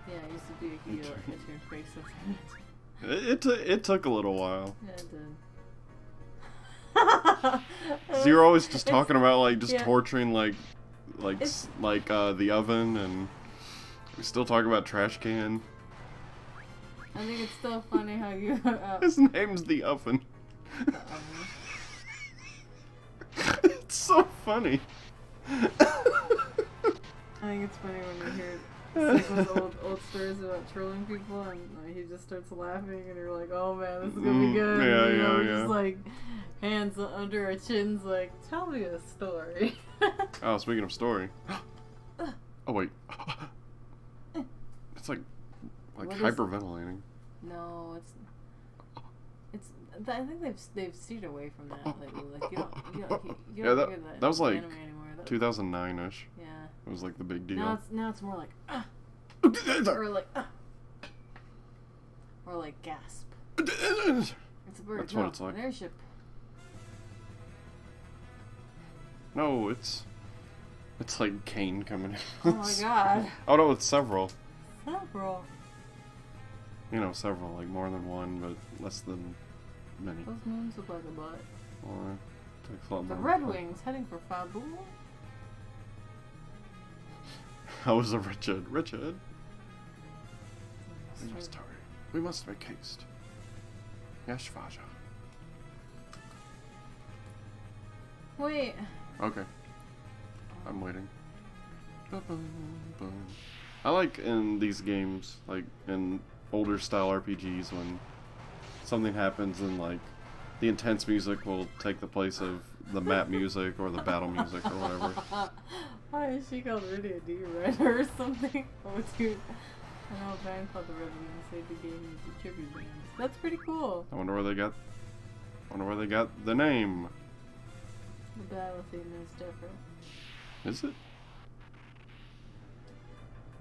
yeah, it used to be a heel. It turned face up. It took a little while. Yeah, it did. So you're always just talking about like just yeah. torturing like the oven, and we still talk about trash can. I think it's still funny how you. His name's the oven. The oven. It's so funny. I think it's funny when you hear Sigma's old stories about trolling people, and he just starts laughing, and you're like, "Oh man, this is gonna be good." Yeah. Just like hands under our chins, like, "Tell me a story." Oh, speaking of story. Oh wait. It's like Like what hyperventilating. No, it's. I think they've steered away from that lately. Like you don't Yeah, hear that was like anime anymore. 2009-ish. Yeah. It was like the big deal. Now it's more like or like or like gasp. It's a bird. That's what it's like. An airship. No, it's like Kane coming in. Oh my god. Oh no, it's several. Several. You know, several, like more than one, but less than many. Those moons look like a butt. Well, it takes a lot The more. Red Wings heading for Fabu. How was a Richard? Richard? We must hurry. We must make haste. Yes, Faja. Wait. Okay. I'm waiting. I like in these games, like in older style RPGs, when something happens and like the intense music will take the place of the map music or the battle music or whatever. Why is she called really a D-Redder or something? Oh, dude. I know a band called the Red Wings saved the game as a tribute band. That's pretty cool. I wonder where they got the name. The battle theme is different. Is it?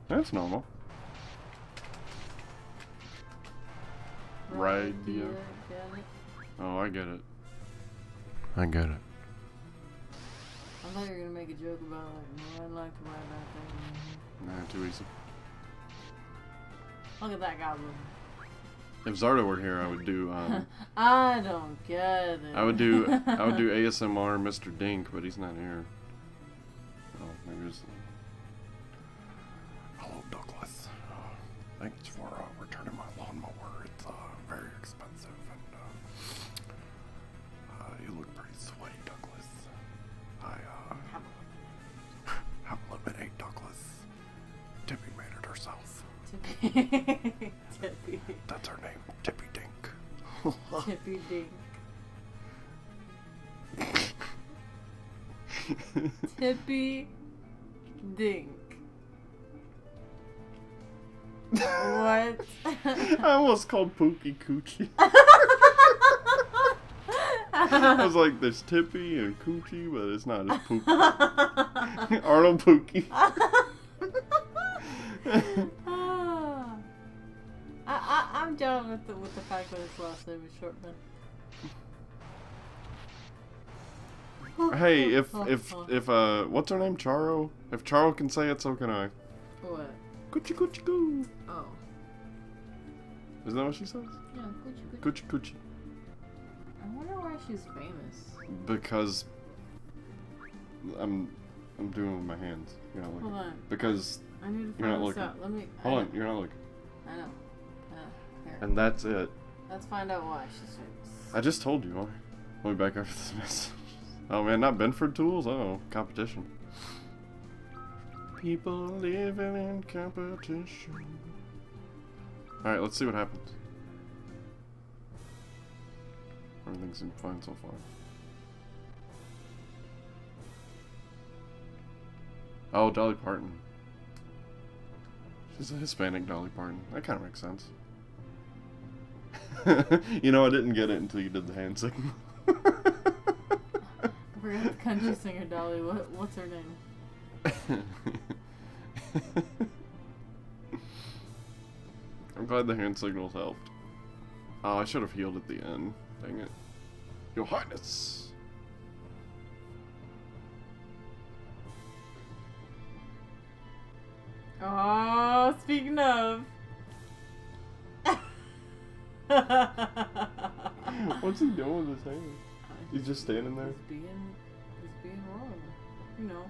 That's normal. Right, yeah. Oh, I get it. I get it. I thought you were gonna make a joke about like, no, I'd like to ride that thing. Nah, too easy. Look at that goblin. If Zarda were here, I would do I don't get it. I would do ASMR Mr. Dink, but he's not here. Oh, maybe it's hello, Douglas. Thanks for returning my lawnmower. It's very expensive, and you look pretty sweaty, Douglas. I have lemonade, Douglas. Tippy made it herself. Tippy. Tippy. That's her name, Tippy Dink. Tippy Dink. Tippy Dink. What? I almost called Pookie Coochie. I was like, there's Tippy and Coochie, but it's not as Pookie. Arnold Pookie. I'm down with the fact that his last name is Shortman. Hey, if what's her name, Charo? If Charo can say it, so can I. What? Coochie Coochie Coo. Oh. Isn't that what she says? Yeah, Coochie Coochie Coochie. I wonder why she's famous. Because I'm doing it with my hands. You're not looking. Hold on. Because I need to you're not find this looking. out. Let me. Hold on, you're not looking. I know. Here. And that's it. Let's find out why she's famous. I just told you. I'll be back after this mess. Oh man, not Benford tools? Oh, competition. People living in competition. Alright, let's see what happens. Everything seems fine so far. Oh, Dolly Parton. She's a Hispanic Dolly Parton. That kind of makes sense. You know, I didn't get it until you did the hand signal. I forgot the country singer Dolly. What's her name? I'm glad the hand signals helped. Oh, I should have healed at the end. Dang it. Your Highness! Oh, speaking of. What's he doing with his hand? He's just standing there? He's being wrong. You know.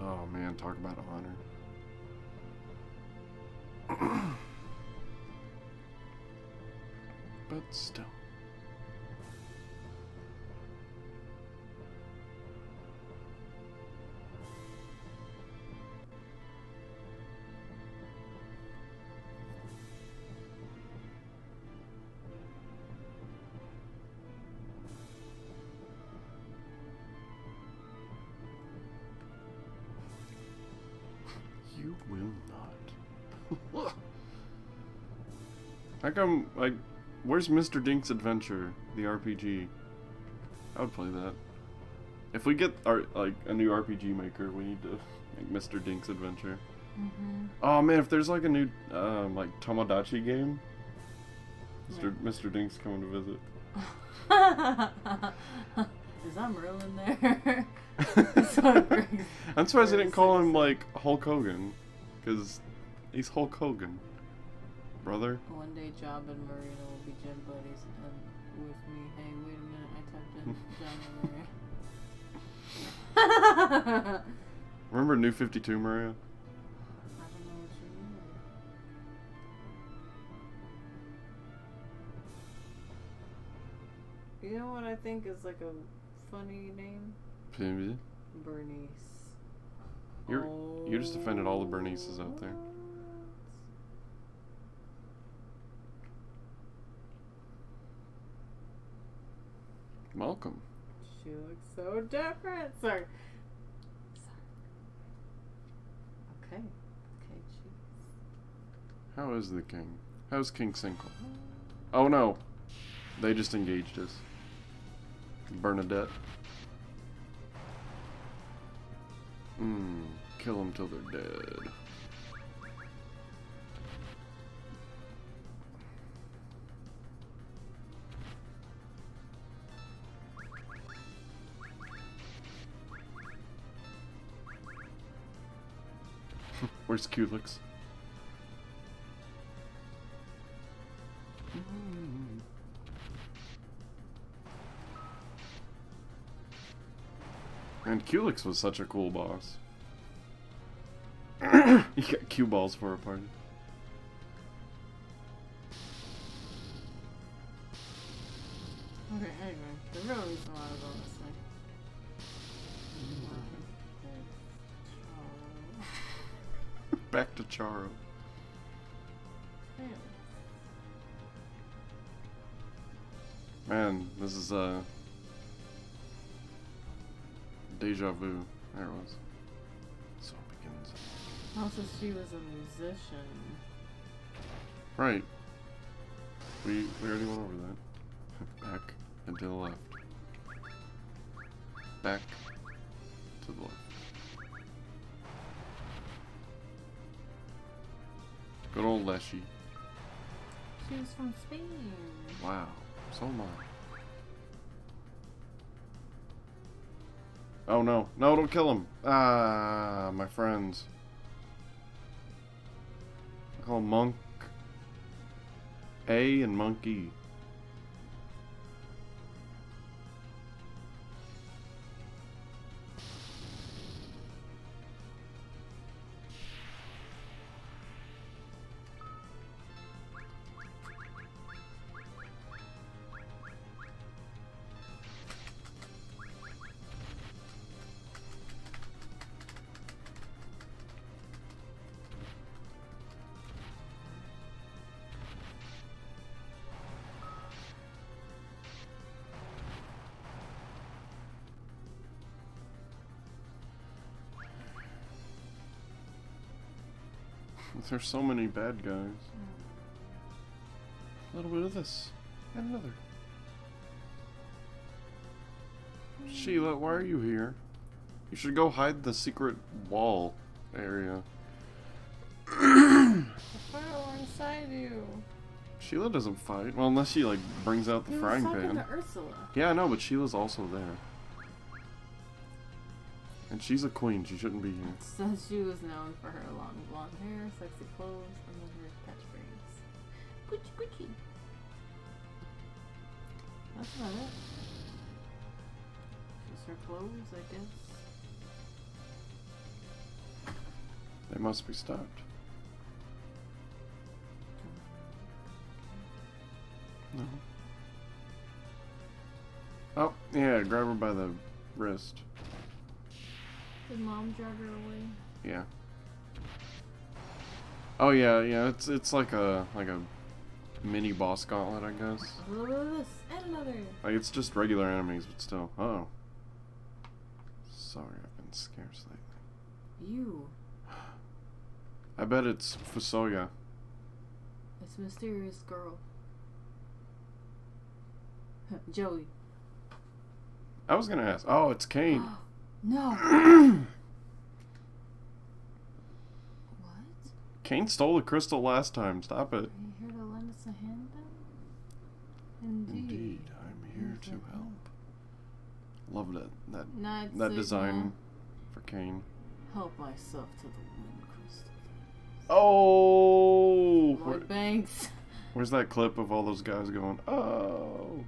Oh man, talk about honor. But still. You will not. How come, like, where's Mr. Dink's Adventure, the RPG? I would play that. If we get our, like, a new RPG maker, we need to make Mr. Dink's Adventure. Mm-hmm. Oh man, if there's like a new, like, Tomodachi game, Yeah. Mr. Dink's coming to visit. Is Umbrella in there? So crazy. I'm surprised they didn't call him, like, Hulk Hogan. Because he's Hulk Hogan. Brother. One day Job and Marina will be gym buddies and with me. Hey, wait a minute, I typed in Job and Marina. Remember New 52, Maria? I don't know what you mean. You know what I think is like a funny name? Maybe. Bernice. You just offended all the Bernices out there. Welcome. She looks so different. Sorry. Okay. Okay, jeez. How is the king? How's King Sinkle? Oh no. They just engaged us. Bernadette. Kill them till they're dead. Where's Culex? And Culex was such a cool boss. You got cue balls for a party. Okay, anyway, the real reason why I was on this thing. Back to Charo. Anyway. Man, this is deja vu. There it was. So it begins. Also, she was a musician. Right. We already went over that. Back and to the left. Back to the left. Good old Leshy. She was from Spain. Wow. So am I. Oh no. No, don't kill him. Ah, my friends. I call him Monk A and Monk E. There's so many bad guys. A little bit of this. And another. Sheila, why are you here? You should go hide the secret wall area. The fire inside you. Sheila doesn't fight. Well, unless she, like, brings out the He was frying talking pan. to Ursula. Yeah, I know, but Sheila's also there. And she's a queen. She shouldn't be here. So she was known for her long blonde hair, sexy clothes, and then her catchphrase. Gucci, Gucci. That's not it. Just her clothes, I guess. They must be stopped. No. Oh, yeah, grab her by the wrist. Did Mom drag her away? Yeah. Oh yeah, yeah. It's like a mini boss gauntlet, I guess. A little bit of this and another. Like it's just regular enemies, but still. Oh. Sorry, I've been scarce lately. You. I bet it's Fusoya. It's mysterious girl. Joey. I was gonna ask. Oh, it's Kane. No. What? Kane stole the crystal last time. Stop it. Are you here to lend us a hand then? Indeed, I'm here to help. Love that Night that Sigma. design for Kane. Help myself to the wind crystal. Oh! Lloyd Banks. Where's that clip of all those guys going, oh?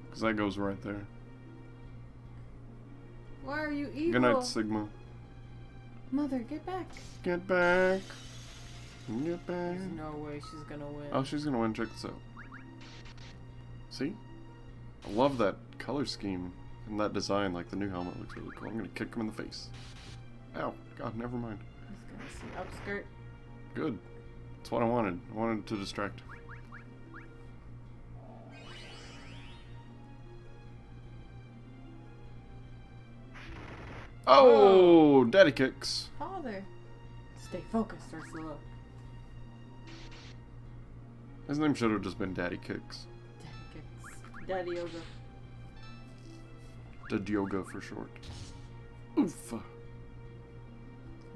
Because that goes right there. Why are you evil? Good night, Sigma. Mother, get back. Get back. Get back. There's no way she's gonna win. Oh, she's gonna win. Check this out. See? I love that color scheme and that design. Like, the new helmet looks really cool. I'm gonna kick him in the face. Ow. God, never mind. He's gonna see upskirt. Good. That's what I wanted. I wanted to distract him. Oh, daddy kicks. Father. Stay focused, Ursula. His name should have just been Daddy Kicks. Daddy kicks. Daddy yoga. Did yoga for short. Oof. I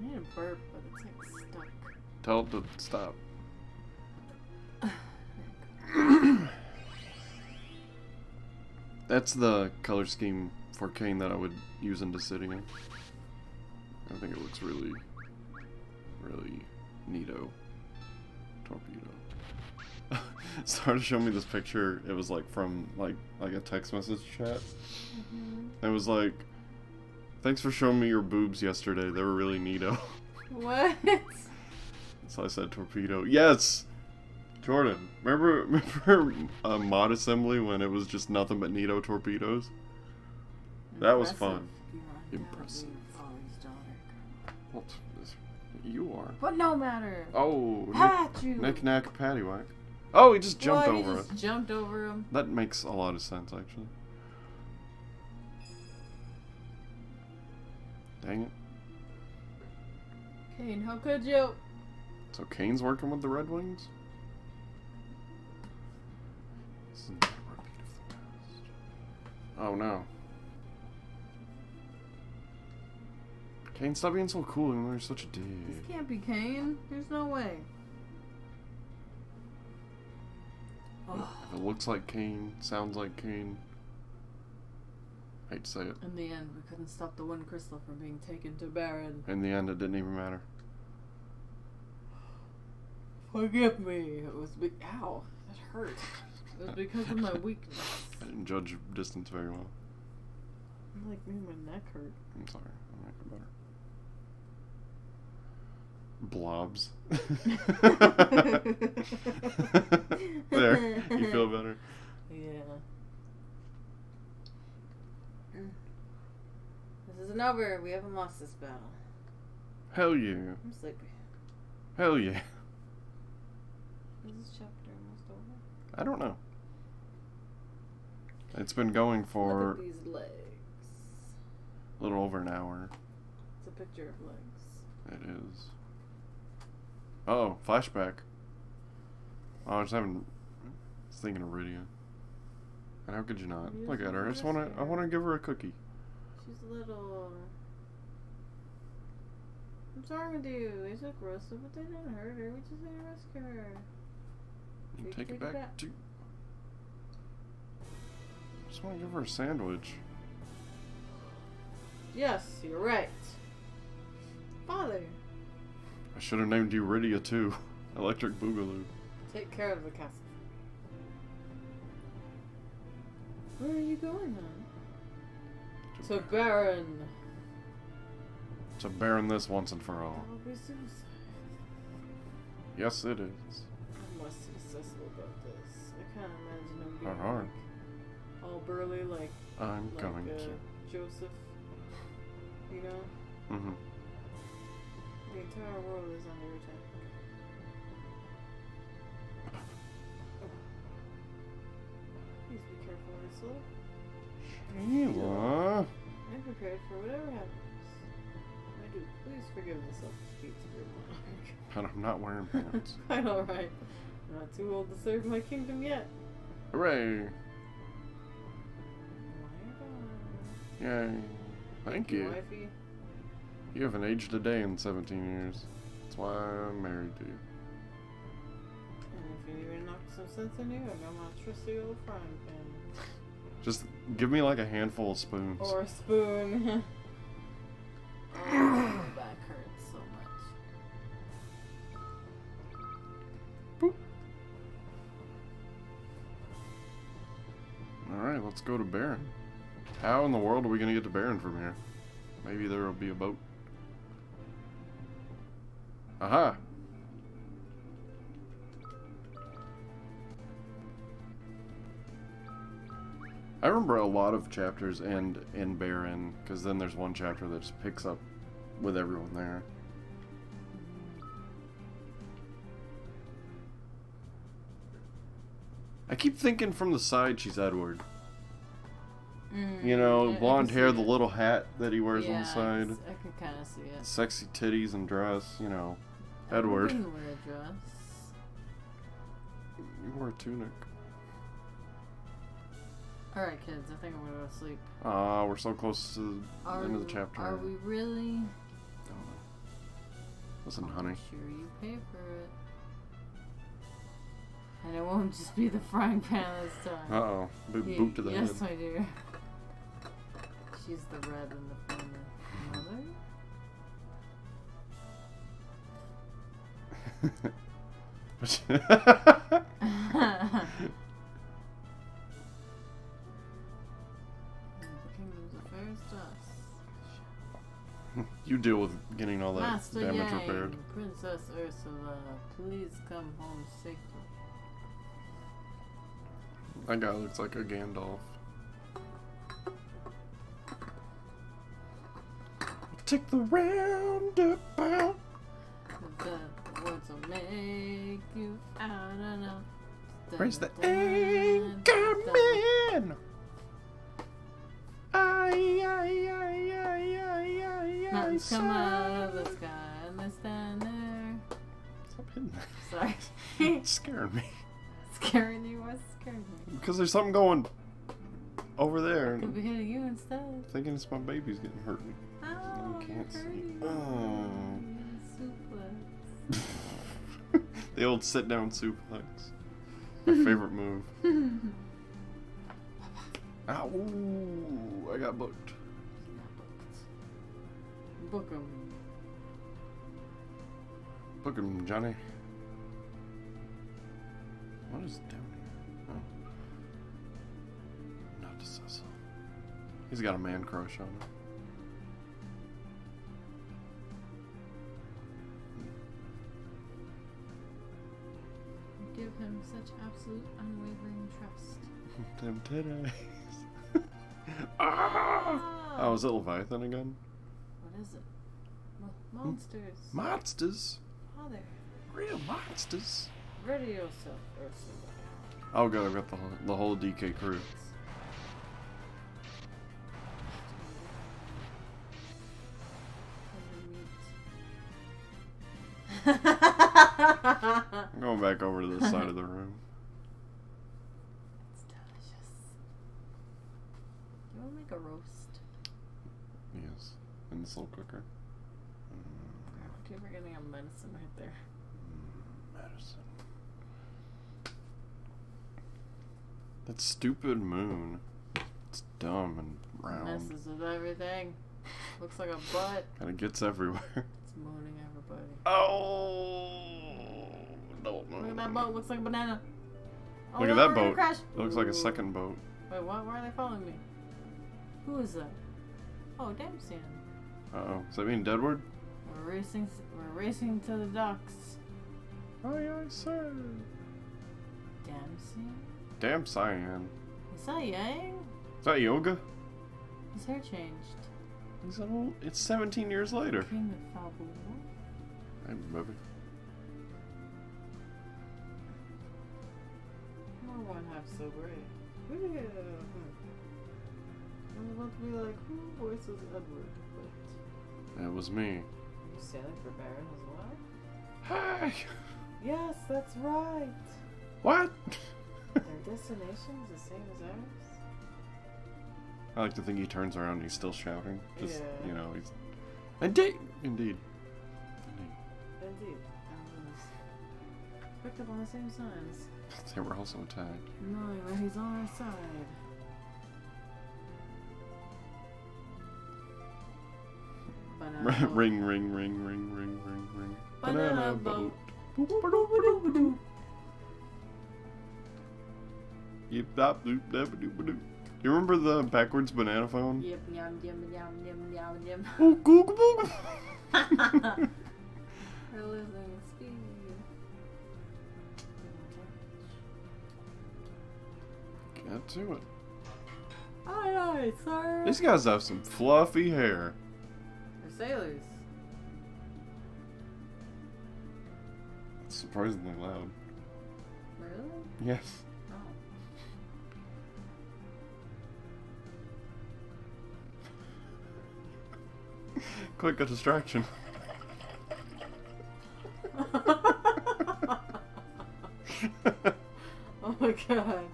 need a burp, but it's like stuck. Tell it to stop. That's the color scheme for Kane that I would use in Dissidia. I think it looks really, really neato. Torpedo. Started showing me this picture. It was like from like a text message chat. It was like, thanks for showing me your boobs yesterday. They were really neato. What? So I said torpedo. Yes! Jordan, remember mod assembly when it was just nothing but neato torpedoes? That was fun. Impressive. What? You are. But no matter. Oh, Pat you. knick knack paddywhack. Oh, he just jumped What? over He it. just jumped over him. That makes a lot of sense, actually. Dang it. Kane, how could you? So Kane's working with the Red Wings? This is not a repeat of the past. Oh no. Kane, stop being so cool, even though you're such a dick. This can't be Kane. There's no way. If it looks like Kane, sounds like Kane. Hate to say it. In the end, we couldn't stop the one crystal from being taken to Baron. In the end, it didn't even matter. Forgive me. It was ow, that hurt. It was because of my weakness. I didn't judge distance very well. Like me, my neck hurt. I'm sorry. I'll make it better. Blobs. There. You feel better? Yeah. This isn't over. We haven't lost this battle. Hell yeah. I'm sleepy. Hell yeah. Is this chapter almost over? I don't know. It's been going for Look at these legs. a little over an hour. It's a picture of legs. It is. Oh, flashback. Oh, I was thinking of Rydia. And how could you not? Look at her. I wanna give her a cookie. She's little. What's wrong with you? They took Rosa, but they didn't hurt her. We just need to rescue her. You take it back to. Just want to give her a sandwich. Yes, you're right. Father, I should have named you Rydia too. Electric Boogaloo. take care of the castle. Where are you going, hon? To Baron. To Baron this once and for all. That will be suicide. Yes, it is. I must see Cecil about this. I can't imagine him being Hard. like, all burly like I'm going to. Joseph. You know? Mm-hmm. The entire world is under attack. Please be careful, Ursula. Sheila. I'm prepared for whatever happens. My Please forgive the self-defeats of your monarch. And I'm not wearing pants. I know, right? I'm not too old to serve my kingdom yet. Hooray! Oh my god. Yay. Thank you. Wifey. You haven't aged a day in 17 years. That's why I'm married to you. And if you need to knock some sense in you, I got my trusty old frying pan. Just give me like a handful of spoons. Or a spoon. Oh, my back hurts so much. Boop. Alright, let's go to Baron. How in the world are we going to get to Baron from here? Maybe there will be a boat. Aha! I remember a lot of chapters end in Baron, because then there's one chapter that just picks up with everyone there. I keep thinking from the side she's Edward. You know, blonde hair, the little hat that he wears on the side. I can kind of see it. Sexy titties and dress, you know. Edward. I didn't wear a dress. You wore a tunic. Alright, kids, I think I'm gonna go to sleep. Ah, we're so close to the end of the chapter. Are we really? Don't know. Listen, honey. I'm sure you pay for it. And it won't just be the frying pan this time. Uh-oh. Big boot to the head. Yes, my dear. She's the red in the family. Mother? The kingdom's affairs to us. You deal with getting all that Master damage Yang, repaired. Princess Ursula, please come home safely. That guy looks like a Gandalf. Take the roundabout. The words will make you out and out. Raise the anchor man. Mountains come out of the sky and they stand there. Stop hitting that. Sorry. It's scaring me. Scaring you? What's scaring me? Because there's something going over there. Could be hitting you instead. Thinking it's my baby's getting hurt. Oh, You can't see. hurting. Oh. Suplex. The old sit-down suplex. My favorite move. Ow! Ooh, I got booked. Book 'em. Book him, Johnny. What is down here? Oh. Not to Cecil. He's got a man crush on him. Give him such absolute unwavering trust. Them titties. Ah! Oh, is it Leviathan again? What is it? Monsters. Monsters? Oh, there. Real monsters? Ready yourself, Ursula. Oh good, I've got the whole DK crew. I'm going back over to this side of the room. It's delicious. You want to make a roast? Yes, in the slow cooker. I keep forgetting a medicine right there. Medicine. That stupid moon. It's dumb and round. Messes with everything. Looks like a butt. Kind of gets everywhere. It's mooning everybody. Oh! Don't Look at that boat. Looks like a banana. Oh, Look at no, that we're gonna boat. crash. It looks like a Ooh. second boat. Wait, what? Why are they following me? Who is that? Oh, Damson. Uh-oh. Does that mean Deadwood? We're racing to the docks. Aye, aye, sir. Damson? Damn cyan. Is that Yang? Is that Yoga? His hair changed. He's old. It's 17 years later. King of Falbul. Hey, baby. No one half so great. Yeah. I was about to be like, who voices Edward? But It was me. you sailing for Baron as well? Hey! Yes, that's right! What? Their destination's the same as ours? I like to think he turns around and he's still shouting. Just, Yeah. you know, he's... Indeed! Indeed. Indeed. Picked up on the same signs. They were also attacked. Knowing that he's on our side. Banana Ring, ring, ring, ring, ring, ring, ring. Banana boat. Boop, ba-doop, ba-doop, ba-doop. Yip, dop, doop, dap, ba-doop, ba-doop. You remember the backwards banana phone? Yep, yum, yum, yum, yum, yum, yum. Oh, goog, goog. We're losing speed. Get to it. Aye, aye, sir. These guys have some fluffy hair. They're sailors. It's surprisingly loud. Really? Yes. Oh. Quick, a distraction. Oh my god.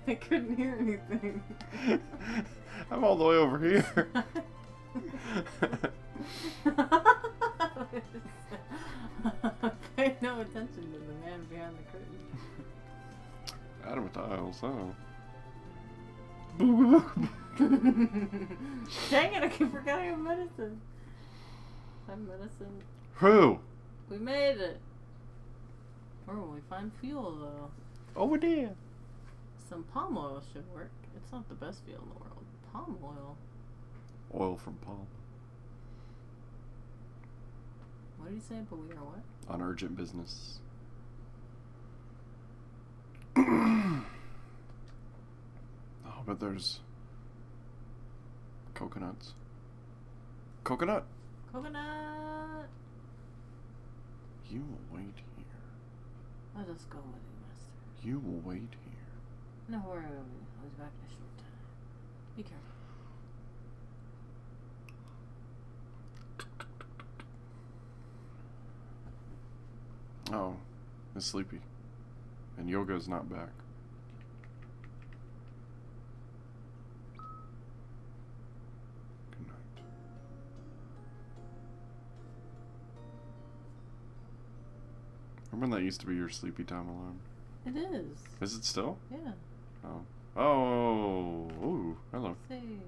I couldn't hear anything. I'm all the way over here. Pay no attention to the man behind the curtain. Adam tiles, huh? Dang it, I keep forgetting I'm medicine. I'm medicine. Who? We made it. Where will we find fuel though? Over there. Some palm oil should work. It's not the best fuel in the world. Palm oil? Oil from palm. What did he say? But we are what? On urgent business. Oh, but there's coconuts. Coconut? Coconut! You will wait here. Let us go with you, master. You will wait here. No, where are we? I'll be back in a short time. Be careful. Oh, it's sleepy. And Yoga's not back. Good night. Remember that used to be your sleepy time alarm? It is. Is it still? Yeah. Oh. Oh. Ooh. Hello. See.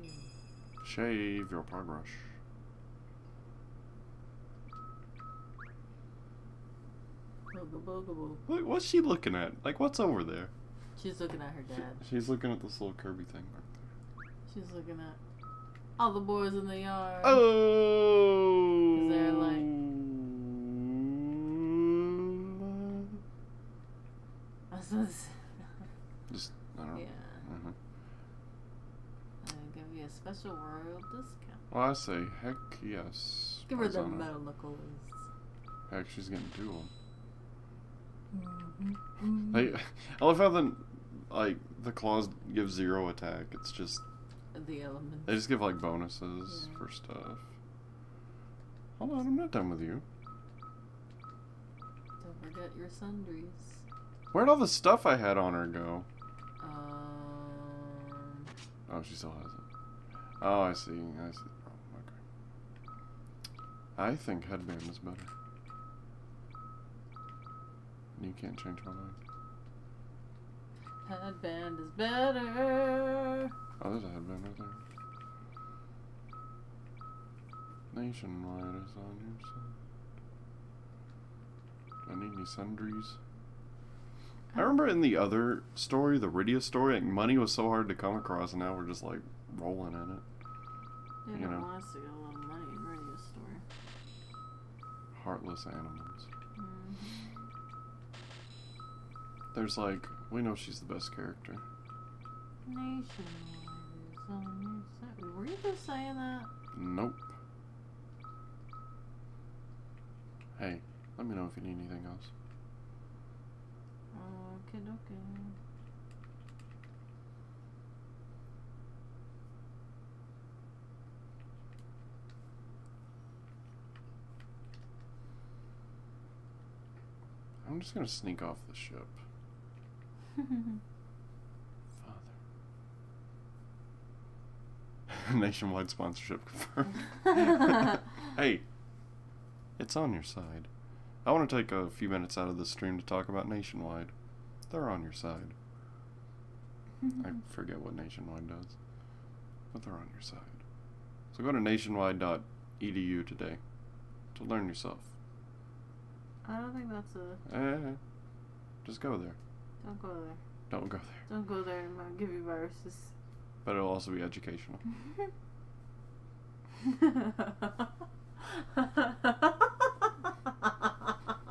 Shave your paintbrush. Boogaboo. Look, what's she looking at? Like, what's over there? She's looking at her dad. She's looking at this little Kirby thing right there. She's looking at all the boys in the yard. Oh! 'Cause they're like... Just, I don't know. Yeah. Mm-hmm. I'll give you a special world discount. Well, I say, heck yes. Give her the Paisano. metal knuckles. Heck, she's getting two of them. Mm-hmm. I love how the claws give 0 attack. It's just... The elements. They just give, like, bonuses for stuff. Hold on, I'm not done with you. Don't forget your sundries. Where'd all the stuff I had on her go? Oh, she still has it. Oh, I see. I see. Oh, okay. I think headband is better. You can't change my mind. Headband is better. Oh, there's a headband right there. Nationwide is on your side. Do I need any sundries? I remember in the other story, the Rydia story, like, money was so hard to come across, and now we're just, like, rolling in it. They You don't know. want us to get a lot of money in radio store. Heartless animals. Mm-hmm. There's, like, we know she's the best character. Nationwide is on your side. Were you just saying that? Nope. Hey, let me know if you need anything else. Okay, okay. I'm just gonna sneak off the ship. Father. Nationwide sponsorship confirmed. Hey, it's on your side. I want to take a few minutes out of the stream to talk about Nationwide. They're on your side. I forget what Nationwide does, but they're on your side. So go to nationwide.edu today to learn yourself. I don't think that's a... Just go there. Don't go there. Don't go there. Don't go there, it might give you viruses. But it'll also be educational.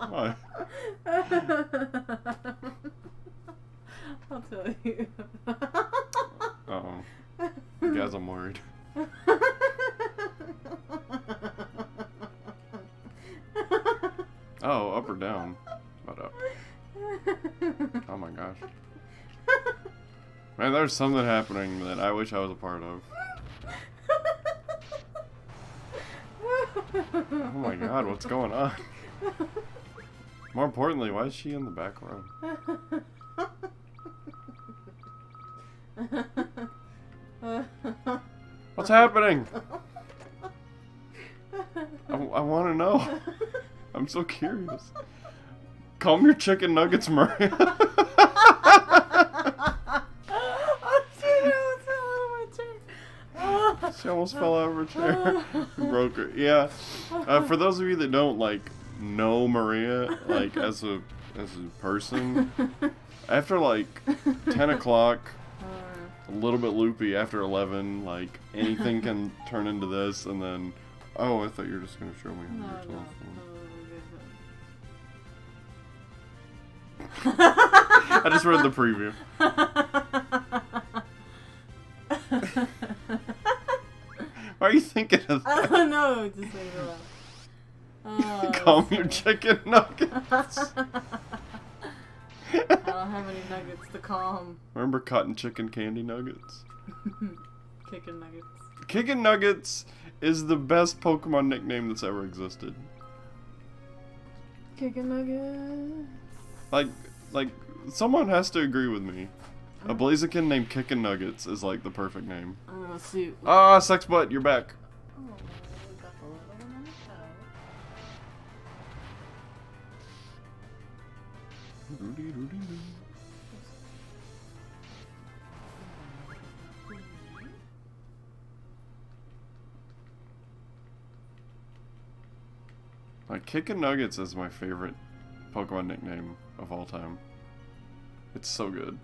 What? I'll tell you. Uh-oh. Guys, I'm worried. Oh, up or down? What up? Oh my gosh. Man, there's something happening that I wish I was a part of. Oh my god, what's going on? More importantly, why is she in the back row? What's happening? I want to know. I'm so curious. Calm your chicken nuggets, Maria. She almost fell out of her chair. Broke her. Yeah. For those of you that don't know Maria as a person, after 10 o'clock, a little bit loopy after 11, anything can turn into this, and then oh, I thought you were just gonna show me on your telephone. I just read the preview. Why are you thinking of that? I don't know, just say it aloud. Calm your chicken nuggets. I don't have any nuggets to calm. Remember cotton chicken candy nuggets? Kickin' nuggets. Kickin' Nuggets is the best Pokemon nickname that's ever existed. Kickin' nuggets. Like, someone has to agree with me. A Blaziken named Kickin' Nuggets is the perfect name. I'm gonna see. Ah, sex butt, you're back. Oh, we got the little one on the Kickin' Nuggets is my favorite Pokemon nickname of all time. It's so good.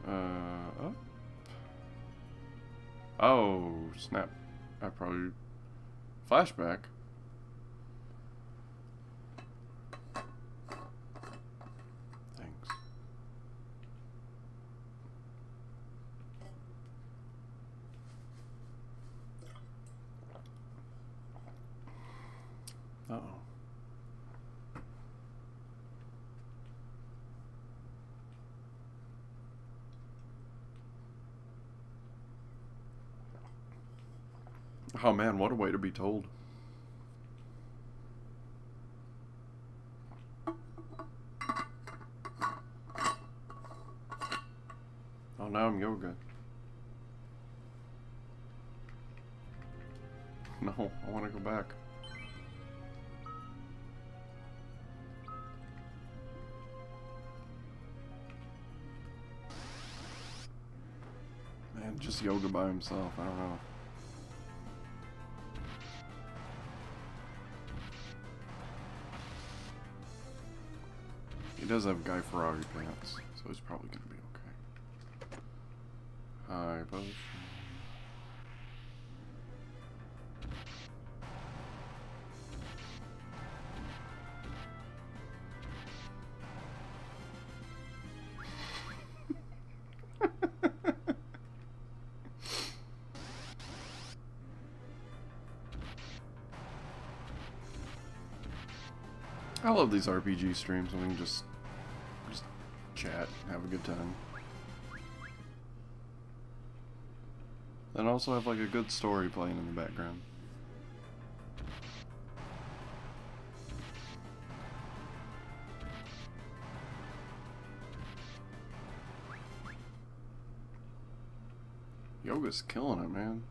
Oh. Oh, snap. I probably... Flashback. Thanks. Uh-oh. Oh man, what a way to be told. Oh, now I'm yoga. No, I want to go back. Man, just yoga by himself, I don't know. He does have Guy Ferrari pants, so he's probably gonna be okay. Hi, potion. I love these RPG streams when we can just chat, have a good time. And also have a good story playing in the background. Yoga's killing it, man.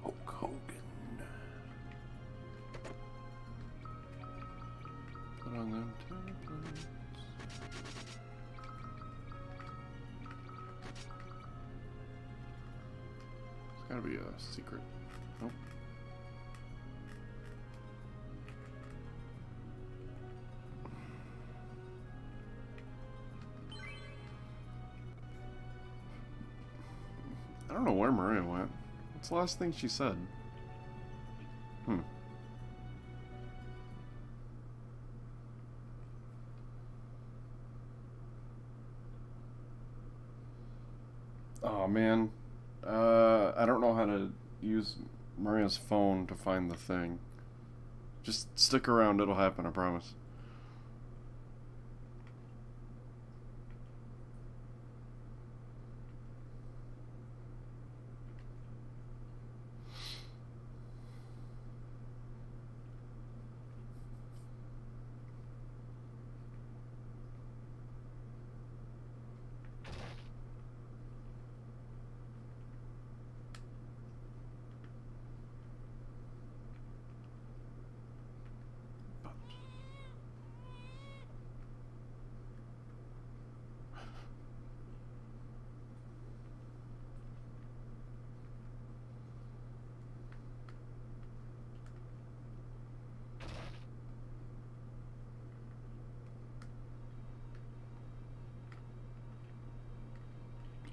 Hulk Hogan. Put on them templates. There's gotta be a secret. Nope. I don't know where Maria went. What's the last thing she said? Oh man. I don't know how to use Maria's phone to find the thing. Just stick around, it'll happen, I promise.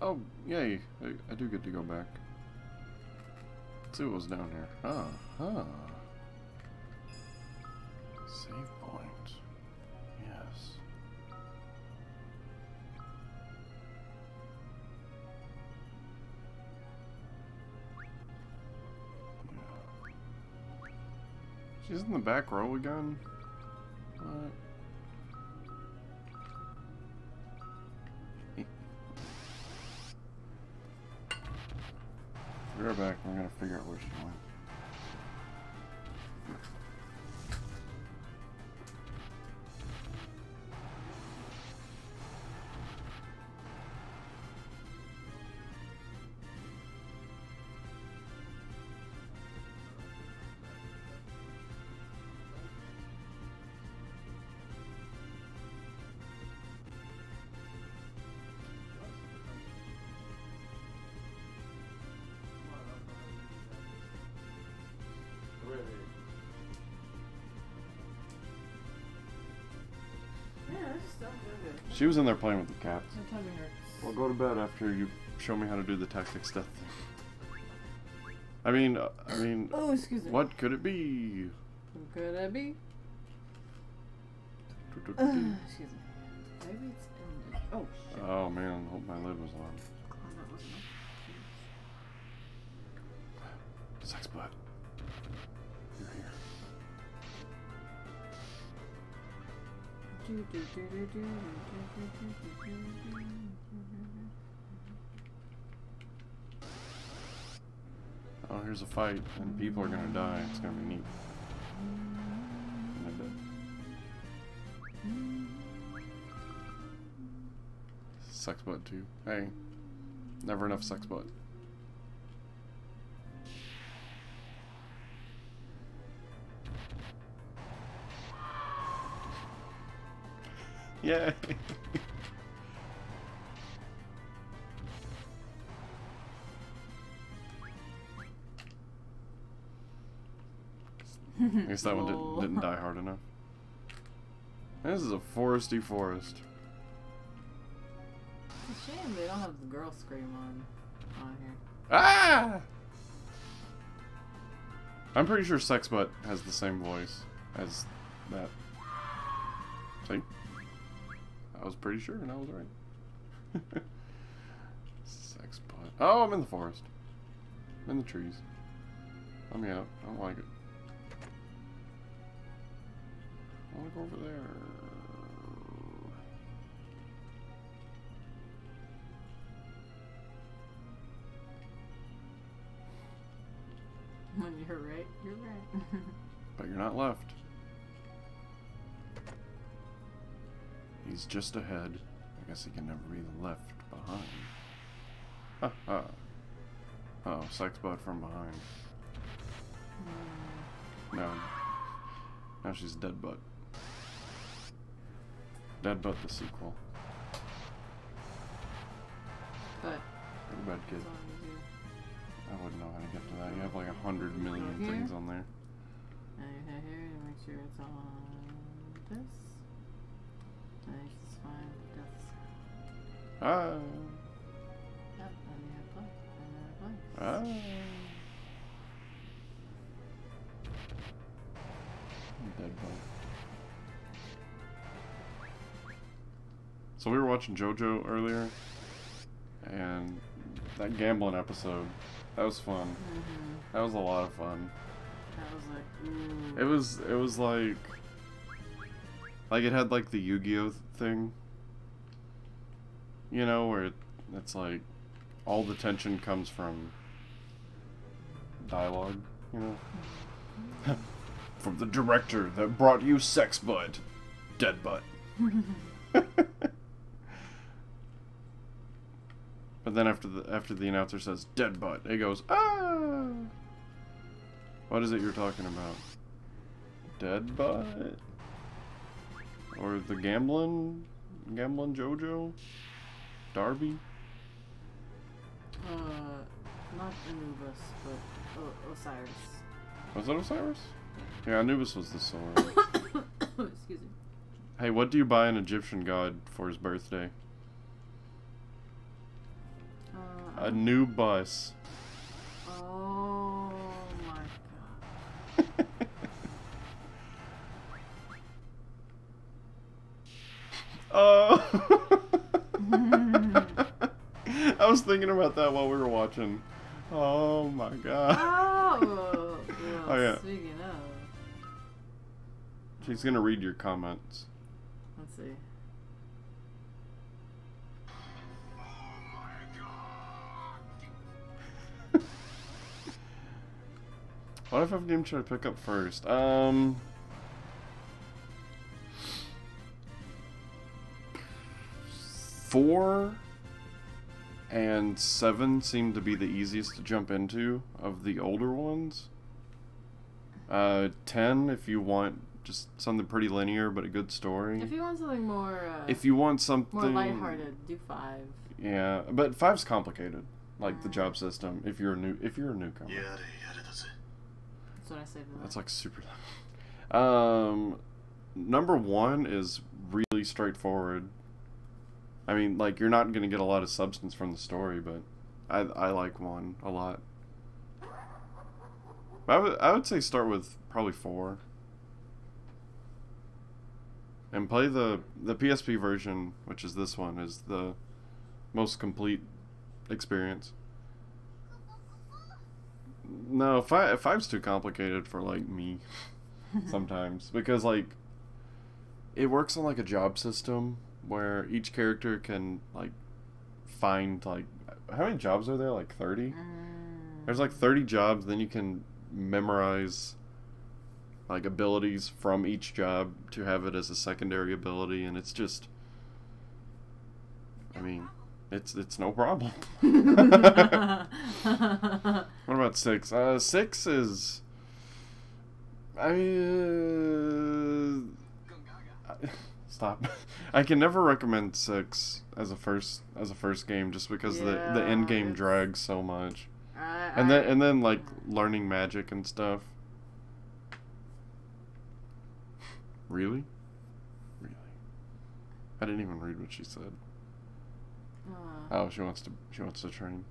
Oh, yay. I do get to go back. Let's see what was down here. Save point. Yes. Yeah. She's in the back row again? What? Be right back. I'm gonna figure out where she went. She was in there playing with the cats. My tummy hurts. I'll go to bed after you show me how to do the tactics stuff thing. I mean... Oh, excuse me. What could it be? What could it be? Excuse me. Maybe it's ended. Oh, shit. Oh, man. I hope my lid was on. Glad that wasn't my Sex butt. You're here. Oh, here's a fight, and people are gonna die. It's gonna be neat. And I bet. Sex butt too. Hey, never enough sex butt. Yay! I guess that one didn't die hard enough. This is a foresty forest. It's a shame they don't have the girl scream on here. Ah! I'm pretty sure Sex Butt has the same voice as that. See? I was pretty sure, and I was right. Sex Butt. Oh, I'm in the forest. I'm in the trees. Let me out. I don't like it. I want to go over there. When you're right, you're right. But you're not left. He's just ahead. I guess he can never be left behind. Ha ha. Oh, sex butt from behind. No. Now she's dead butt. Dead butt the sequel. But Dead butt kid. that's all you do. I wouldn't know how to get to that. You have like 100 million Here? things on there. Now you hit here and make sure it's on this. And you just find this. Ah. Yep, and you hit play. And then play. Ah. Dead butt. So we were watching JoJo earlier, and that gambling episode, that was fun. Mm-hmm. That was a lot of fun. That was like, ooh. It was like it had like the Yu-Gi-Oh thing, you know, where it's like all the tension comes from dialogue, you know, from the director that brought you Sex Butt, Dead Butt. But then after the announcer says dead butt, it goes, ah! What is it you're talking about? Dead butt? Or the gambling JoJo? Darby? Not Anubis, but Osiris. Was it Osiris? Yeah, Anubis was the sword. Excuse me. Hey, what do you buy an Egyptian god for his birthday? A new bus. Oh my god. Oh. I was thinking about that while we were watching. Oh my god. Oh, well, Oh, yeah. Speaking of, She's gonna read your comments. let's see. What if game should I pick up first? 4 and 7 seem to be the easiest to jump into of the older ones. 10 if you want just something pretty linear but a good story. If you want something more, if you want something more lighthearted, do 5. Yeah, but 5's complicated, like the job system. If you're a newcomer. That's what I say to that. That's like super number 1 is really straightforward. I mean, like, you're not gonna get a lot of substance from the story, but I like 1 a lot. I would say start with probably 4. And play the PSP version, which is this one, is the most complete experience. No, 5's too complicated for, like, me sometimes. Because, like, it works on, like, a job system where each character can, like, find, like... How many jobs are there? Like, 30? There's, like, 30 jobs, then you can memorize, like, abilities from each job to have it as a secondary ability, and it's just... I mean... It's no problem. What about 6? 6 is... Stop. I can never recommend 6 as a first game just because the end game drags so much. And then like learning magic and stuff. Really? Really? I didn't even read what she said. Oh, she wants to train.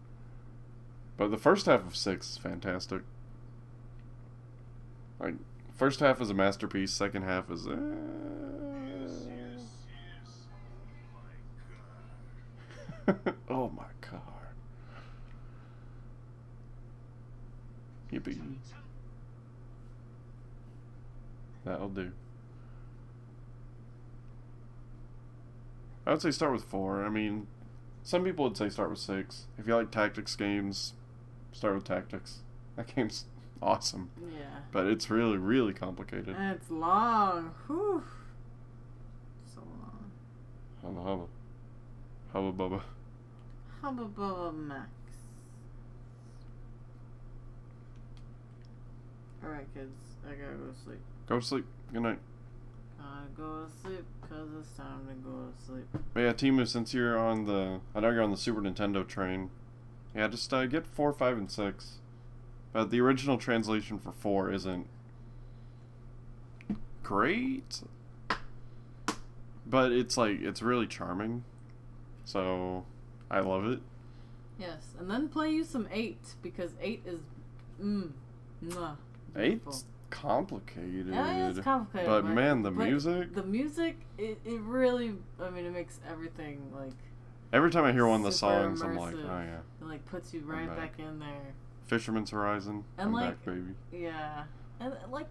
But the first half of 6 is fantastic. Like, first half is a masterpiece, second half is oh my god. Yippee. That'll do. I would say start with 4. I mean, some people would say start with 6. If you like tactics games, start with tactics. That game's awesome. Yeah. But it's really, really complicated. And it's long. Whew. So long. Hubba hubba. Hubba bubba. Hubba Bubba Max. Alright, kids. I gotta go to sleep. Go to sleep. Good night. Gotta go to sleep, cause it's time to go to sleep. But yeah, Timu, since you're on the... I know you're on the Super Nintendo train. Yeah, just get 4, 5, and 6. But the original translation for 4 isn't great. But it's like, it's really charming. So, I love it. Yes, and then play you some 8, because 8 is... mwah. 8's complicated. Yeah, it's complicated. But man, the music... The music, it really... I mean, it makes everything, like... Every time I hear one of the super songs, I'm like, immersive. oh yeah. It, like, puts you right back in there. Fisherman's Horizon. And I'm like, back, baby. Yeah. And like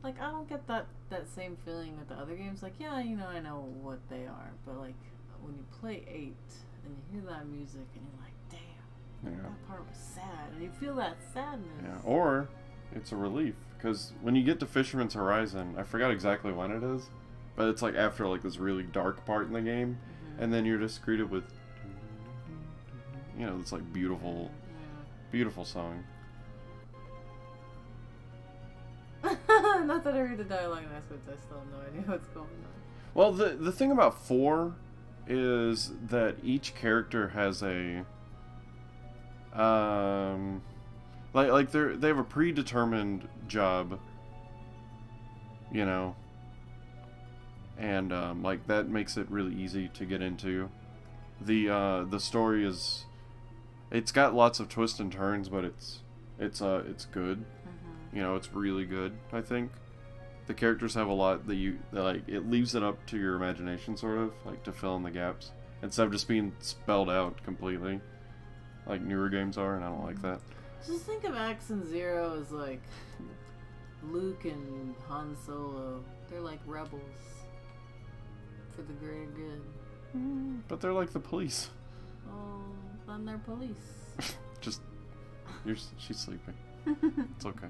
I don't get that same feeling with the other games. Like, yeah, you know, I know what they are. But like, when you play 8 and you hear that music and you're like, damn, Yeah. that part was sad. And you feel that sadness. Yeah, or it's a relief. Because when you get to Fisherman's Horizon, I forgot exactly when it is, but it's like after like this really dark part in the game, and then you're just greeted with, you know, this like beautiful, beautiful song. Not that I read the dialogue in Switch, I still have no idea what's going on. Well, the thing about 4 is that each character has a like they have a predetermined job, you know, and like that makes it really easy to get into. The story is, it's got lots of twists and turns, but it's good. You know, it's really good, I think. The characters have a lot that like, it leaves it up to your imagination, sort of, like, to fill in the gaps, instead of just being spelled out completely, like newer games are, and I don't like that. Just think of X and Zero as like Luke and Han Solo. They're like rebels for the greater good. But they're like the police. Oh, then they're police. Just, she's sleeping. It's okay.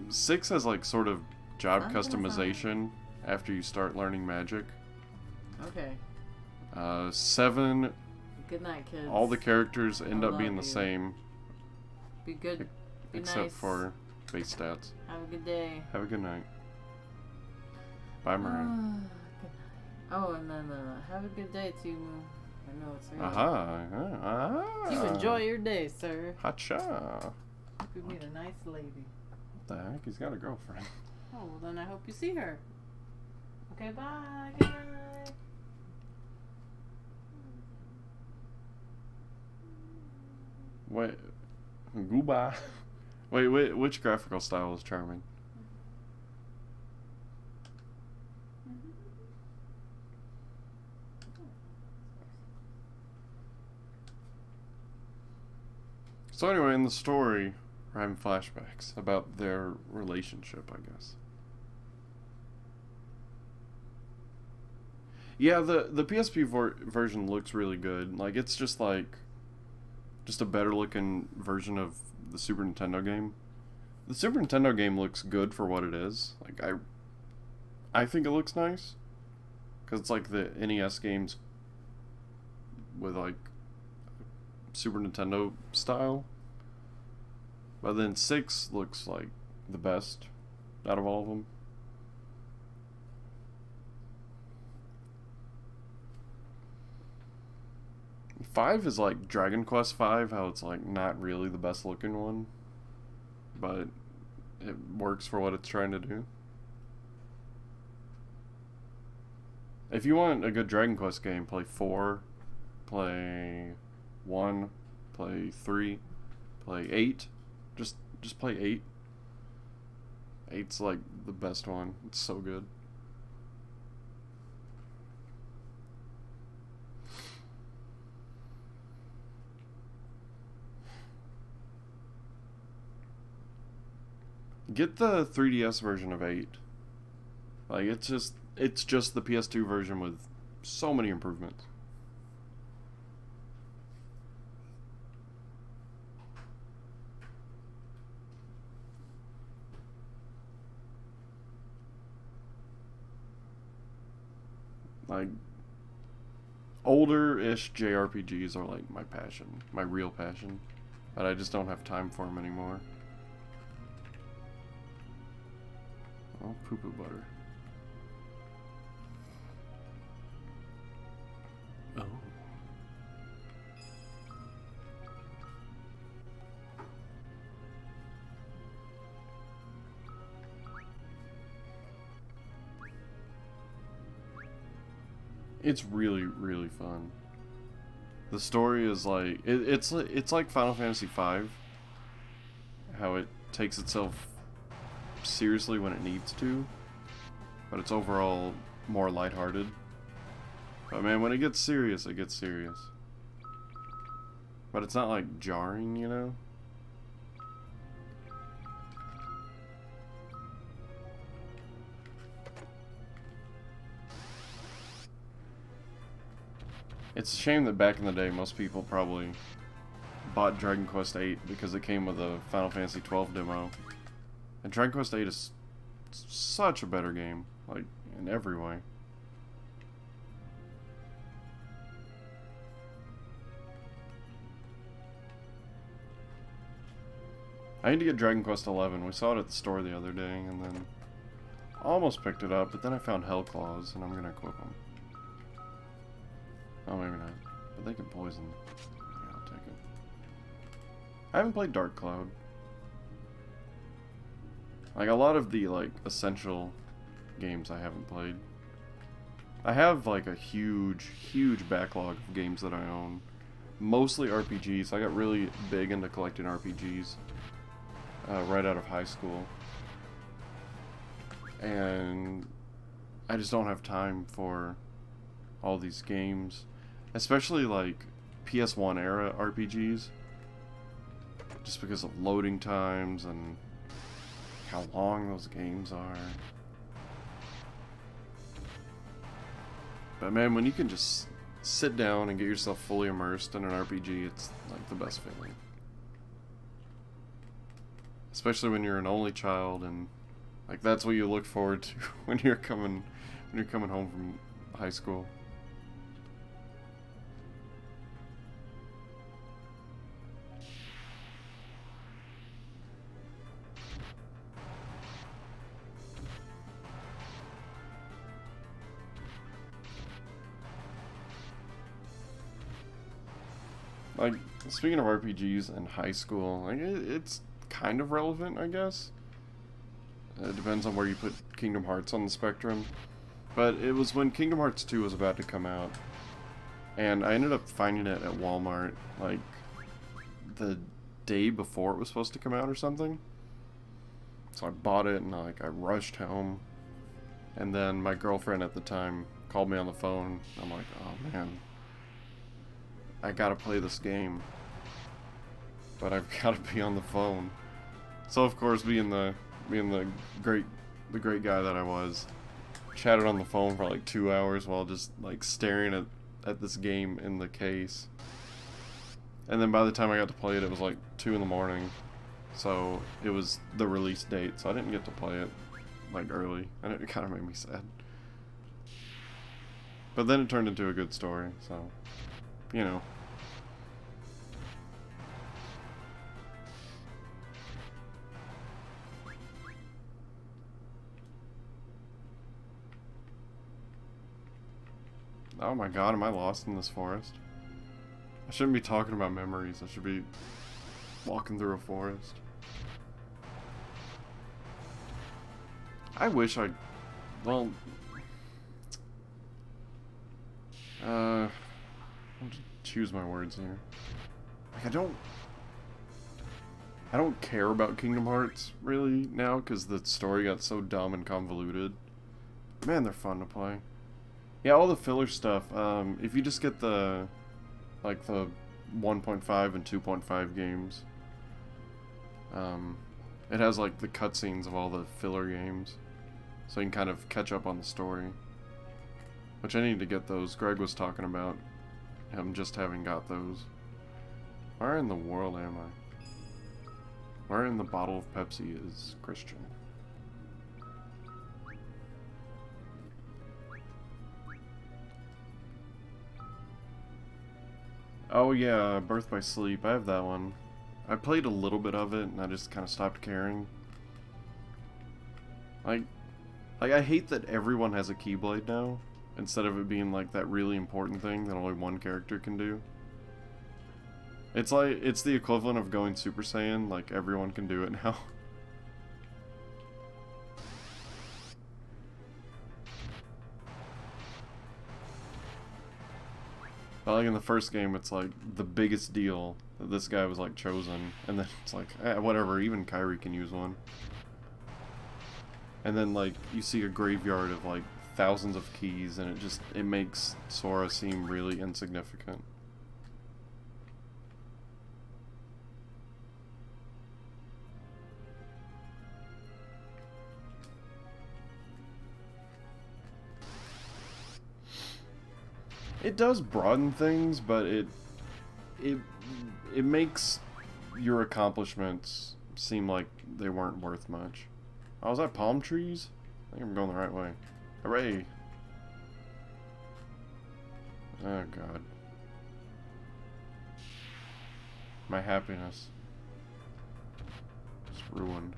6 has like sort of job customization after you start learning magic. Okay. 7, Good night, kids. all the characters end up being the you. same. Be good. Be Except nice. for base stats. Have a good day. Have a good night. Bye, Marin. Good night. Oh, and then have a good day, Timu. I know it's early. Aha. You enjoy your day, sir. Hacha. You meet a nice lady. What the heck? He's got a girlfriend. Oh, well then I hope you see her. Okay, bye. Good night. Wait. Goodbye. Wait, which graphical style is charming? So anyway, in the story, we're having flashbacks about their relationship, I guess. Yeah, the PSP version looks really good. Like, it's just like, just a better looking version of the Super Nintendo game. The Super Nintendo game looks good for what it is. Like, I think it looks nice. Because it's like the NES games with like Super Nintendo style. But then 6 looks like the best out of all of them. Five is like Dragon Quest V, how it's like not really the best looking one, but it works for what it's trying to do. If you want a good Dragon Quest game, play 4, play 1, play 3, play 8. Just play 8. 8's like the best one. It's so good. Get the 3DS version of 8. Like, it's just the PS2 version with so many improvements. Like, older-ish JRPGs are like my passion, my real passion, but I just don't have time for them anymore. Oh, poo-poo butter. Oh. It's really, really fun. The story is like it's like Final Fantasy V. How it takes itself seriously when it needs to, but it's overall more lighthearted. But man, when it gets serious, it gets serious. But it's not like jarring, you know? It's a shame that back in the day, most people probably bought Dragon Quest VIII because it came with a Final Fantasy XII demo. And Dragon Quest VIII is such a better game, like, in every way. I need to get Dragon Quest XI. We saw it at the store the other day, and then almost picked it up, but then I found Hell Claws, and I'm gonna equip them. Oh, maybe not. But they can poison. Yeah, I'll take it. I haven't played Dark Cloud. Like, a lot of the, like, essential games I haven't played. I have, like, a huge, huge backlog of games that I own. Mostly RPGs. I got really big into collecting RPGs right out of high school. And I just don't have time for all these games. Especially, like, PS1 era RPGs. Just because of loading times and how long those games are. But man, when you can just sit down and get yourself fully immersed in an RPG, it's like the best feeling. Especially when you're an only child, and like that's what you look forward to when you're coming home from high school. Like, speaking of RPGs in high school, like, it's kind of relevant, I guess. It depends on where you put Kingdom Hearts on the spectrum. But it was when Kingdom Hearts 2 was about to come out. And I ended up finding it at Walmart, like, the day before it was supposed to come out or something. So I bought it, and, like, I rushed home. And then my girlfriend at the time called me on the phone. I'm like, oh, man. I gotta play this game, but I've gotta be on the phone. So of course, being the great guy that I was, chatted on the phone for like 2 hours while just like staring at this game in the case. And then by the time I got to play it, it was like 2 in the morning. So it was the release date, so I didn't get to play it like early, and it kind of made me sad. But then it turned into a good story, so. You know. Oh my god, am I lost in this forest? I shouldn't be talking about memories. I should be walking through a forest. I wish I... Well... I'll just choose my words here. Like, I don't care about Kingdom Hearts, really, now, because the story got so dumb and convoluted. Man, they're fun to play. Yeah, all the filler stuff, if you just get the, like, the 1.5 and 2.5 games, it has, like, the cutscenes of all the filler games, so you can kind of catch up on the story. Which I need to get those. Greg was talking about him just having got those. Where in the world am I? Where in the bottle of Pepsi is Christian? Oh yeah, Birth by Sleep. I have that one. I played a little bit of it, and I just kind of stopped caring. Like, I hate that everyone has a Keyblade now, instead of it being like that really important thing that only one character can do. It's like, it's the equivalent of going Super Saiyan, like everyone can do it now. But like in the first game, it's like the biggest deal that this guy was like chosen, and then it's like, whatever, even Kairi can use one. And then like, you see a graveyard of like thousands of keys, and it makes Sora seem really insignificant. It does broaden things, but it makes your accomplishments seem like they weren't worth much. Oh, was that palm trees? I think I'm going the right way. Hooray! Oh god. My happiness. Just ruined.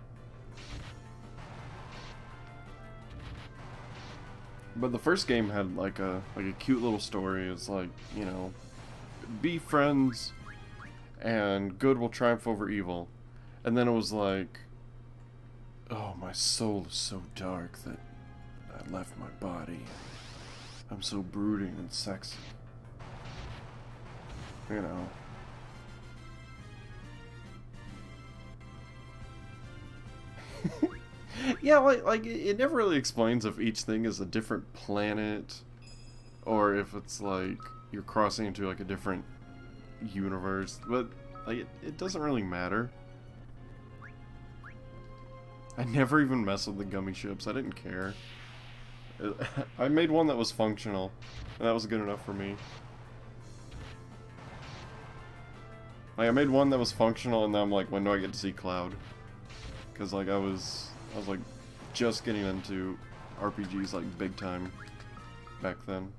But the first game had like a cute little story. It's like, you know, be friends and good will triumph over evil. And then it was like, oh, my soul is so dark that I left my body. I'm so brooding and sexy. You know. Yeah, like it never really explains if each thing is a different planet, or if it's like you're crossing into like a different universe. But like it doesn't really matter. I never even messed with the gummy ships. I didn't care. I made one that was functional, and that was good enough for me. Like I made one that was functional, and then I'm like, when do I get to see Cloud? Because like I was like just getting into RPGs like big time back then.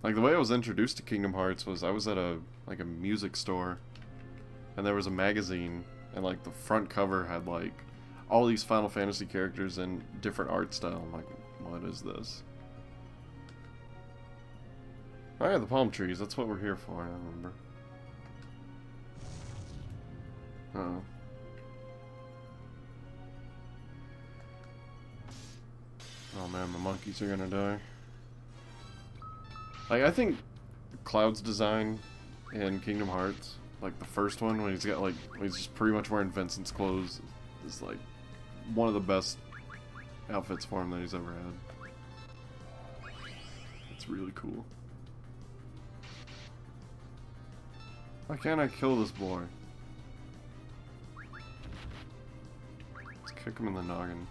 Like the way I was introduced to Kingdom Hearts was I was at a music store, and there was a magazine, and like the front cover had like all these Final Fantasy characters in different art style. I'm like, what is this? Oh yeah, the palm trees, that's what we're here for, I remember. Uh-oh. Oh man, the monkeys are gonna die. Like, I think Cloud's design in Kingdom Hearts, like the first one, when he's got like, when he's just pretty much wearing Vincent's clothes, is like one of the best outfits for him that he's ever had. It's really cool. Why can't I kill this boy? Let's kick him in the noggin.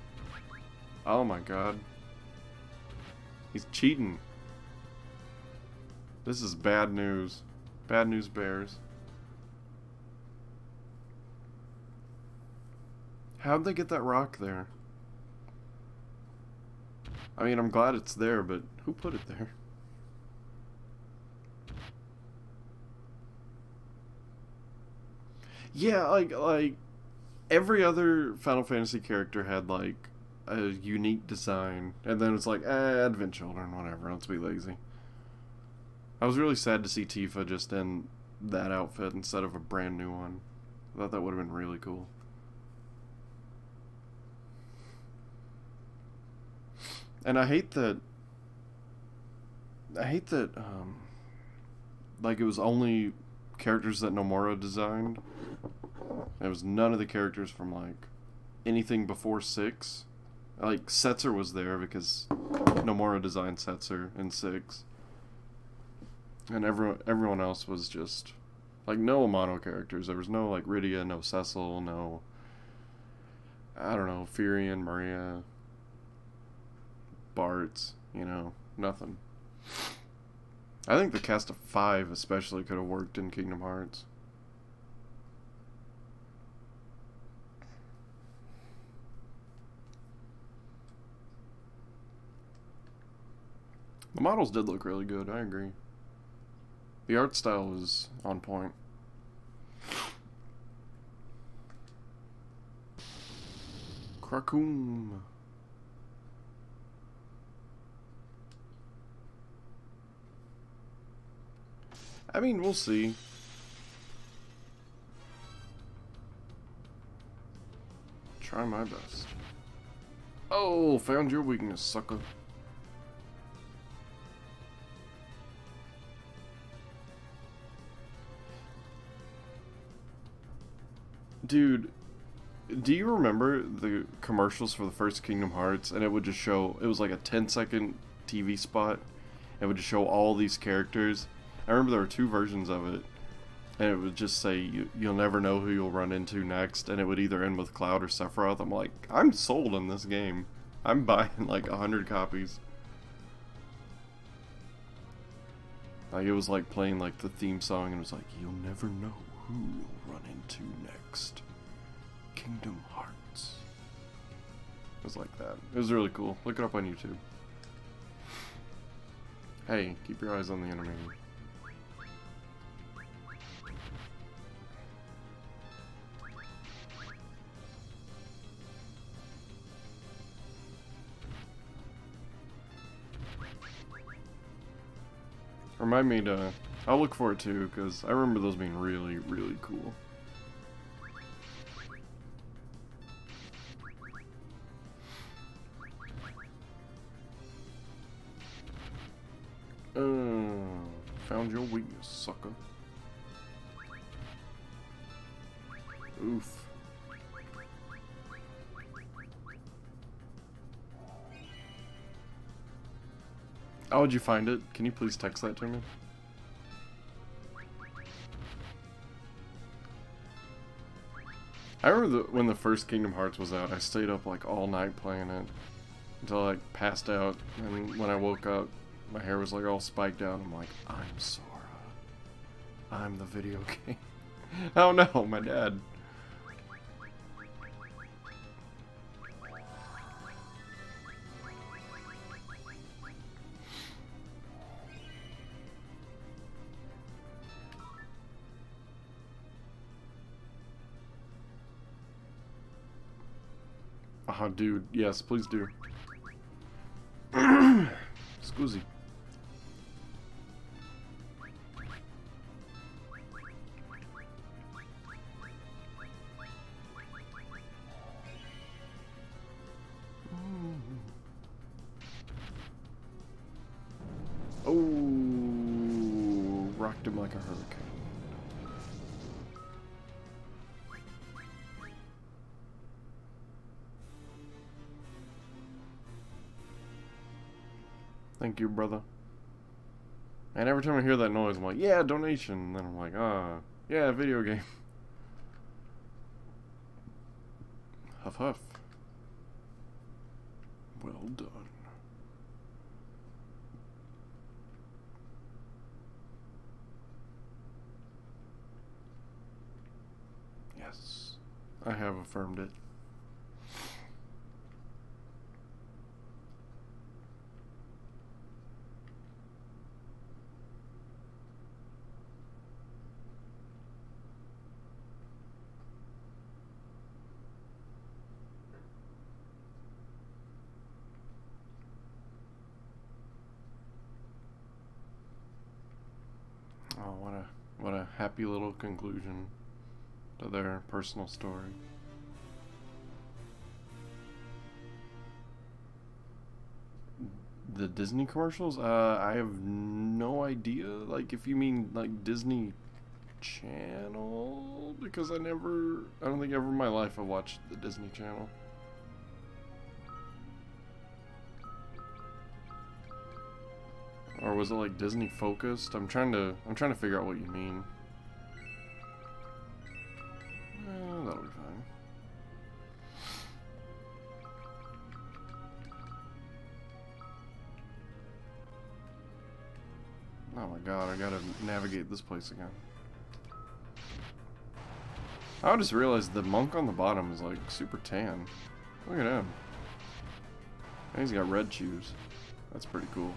Oh my god. He's cheating. This is bad news. Bad news bears. How'd they get that rock there? I mean, I'm glad it's there, but who put it there? Yeah, like every other Final Fantasy character had like a unique design, and then it's like, Advent Children, whatever, let's be lazy. I was really sad to see Tifa just in that outfit instead of a brand new one. I thought that would have been really cool. And I hate that like it was only characters that Nomura designed. It was none of the characters from like anything before 6. Like Setzer was there because Nomura designed Setzer in 6. And everyone else was just like no Amano characters. There was no like Rydia, no Cecil, no, I don't know, Firion, Maria, Bartz, you know, nothing. I think the cast of 5 especially could have worked in Kingdom Hearts. The models did look really good, I agree. The art style is on point. Krakoom. I mean, we'll see. Try my best. Oh, found your weakness, sucker. Dude, do you remember the commercials for the first Kingdom Hearts? And it would just show, it was like a 10-second TV spot. It would just show all these characters. I remember there were 2 versions of it. And it would just say, you'll never know who you'll run into next. And it would either end with Cloud or Sephiroth. I'm like, I'm sold on this game. I'm buying like 100 copies. Like, it was like playing like the theme song. And it was like, you'll never know who you'll run into next. Kingdom Hearts. It was like that. It was really cool. Look it up on YouTube. Hey, keep your eyes on the enemy. Remind me to... I'll look for it too, because I remember those being really, really cool. Found your weakness, sucker. Oof. How would you find it? Can you please text that to me? I remember when the first Kingdom Hearts was out, I stayed up like all night playing it until I like passed out, and when I woke up, my hair was like all spiked out. I'm like, I'm Sora. I'm the video game. Oh no, my dad. Oh, dude, yes, please do. Scusi. Oh, rocked him like a hurricane. Thank you, brother. And every time I hear that noise, I'm like, yeah, donation. And then I'm like, yeah, video game. Huff huff. Well done. Yes, I have affirmed it. Oh, what a happy little conclusion to their personal story. The Disney commercials? I have no idea. Like, if you mean like Disney Channel, because I don't think ever in my life I watched the Disney Channel. Or was it like Disney focused? I'm trying to figure out what you mean. That'll be fine. Oh my god, I gotta navigate this place again. I just realized the monk on the bottom is like super tan. Look at him. And he's got red shoes. That's pretty cool.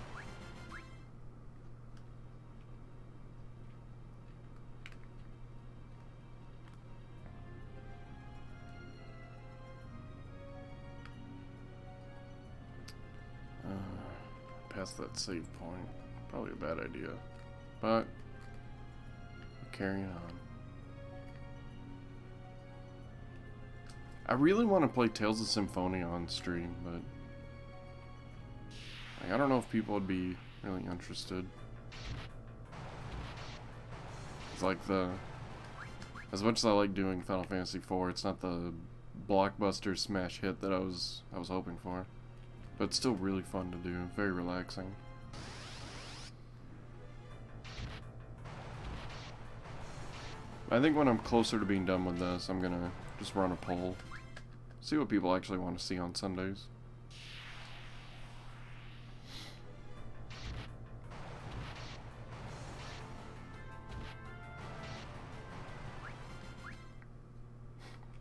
past that save point. Probably a bad idea. But we're carrying on. I really want to play Tales of Symphonia on stream, but like, I don't know if people would be really interested. It's like as much as I like doing Final Fantasy IV, it's not the blockbuster smash hit that I was hoping for. But it's still really fun to do, very relaxing. I think when I'm closer to being done with this, I'm gonna just run a poll. See what people actually want to see on Sundays.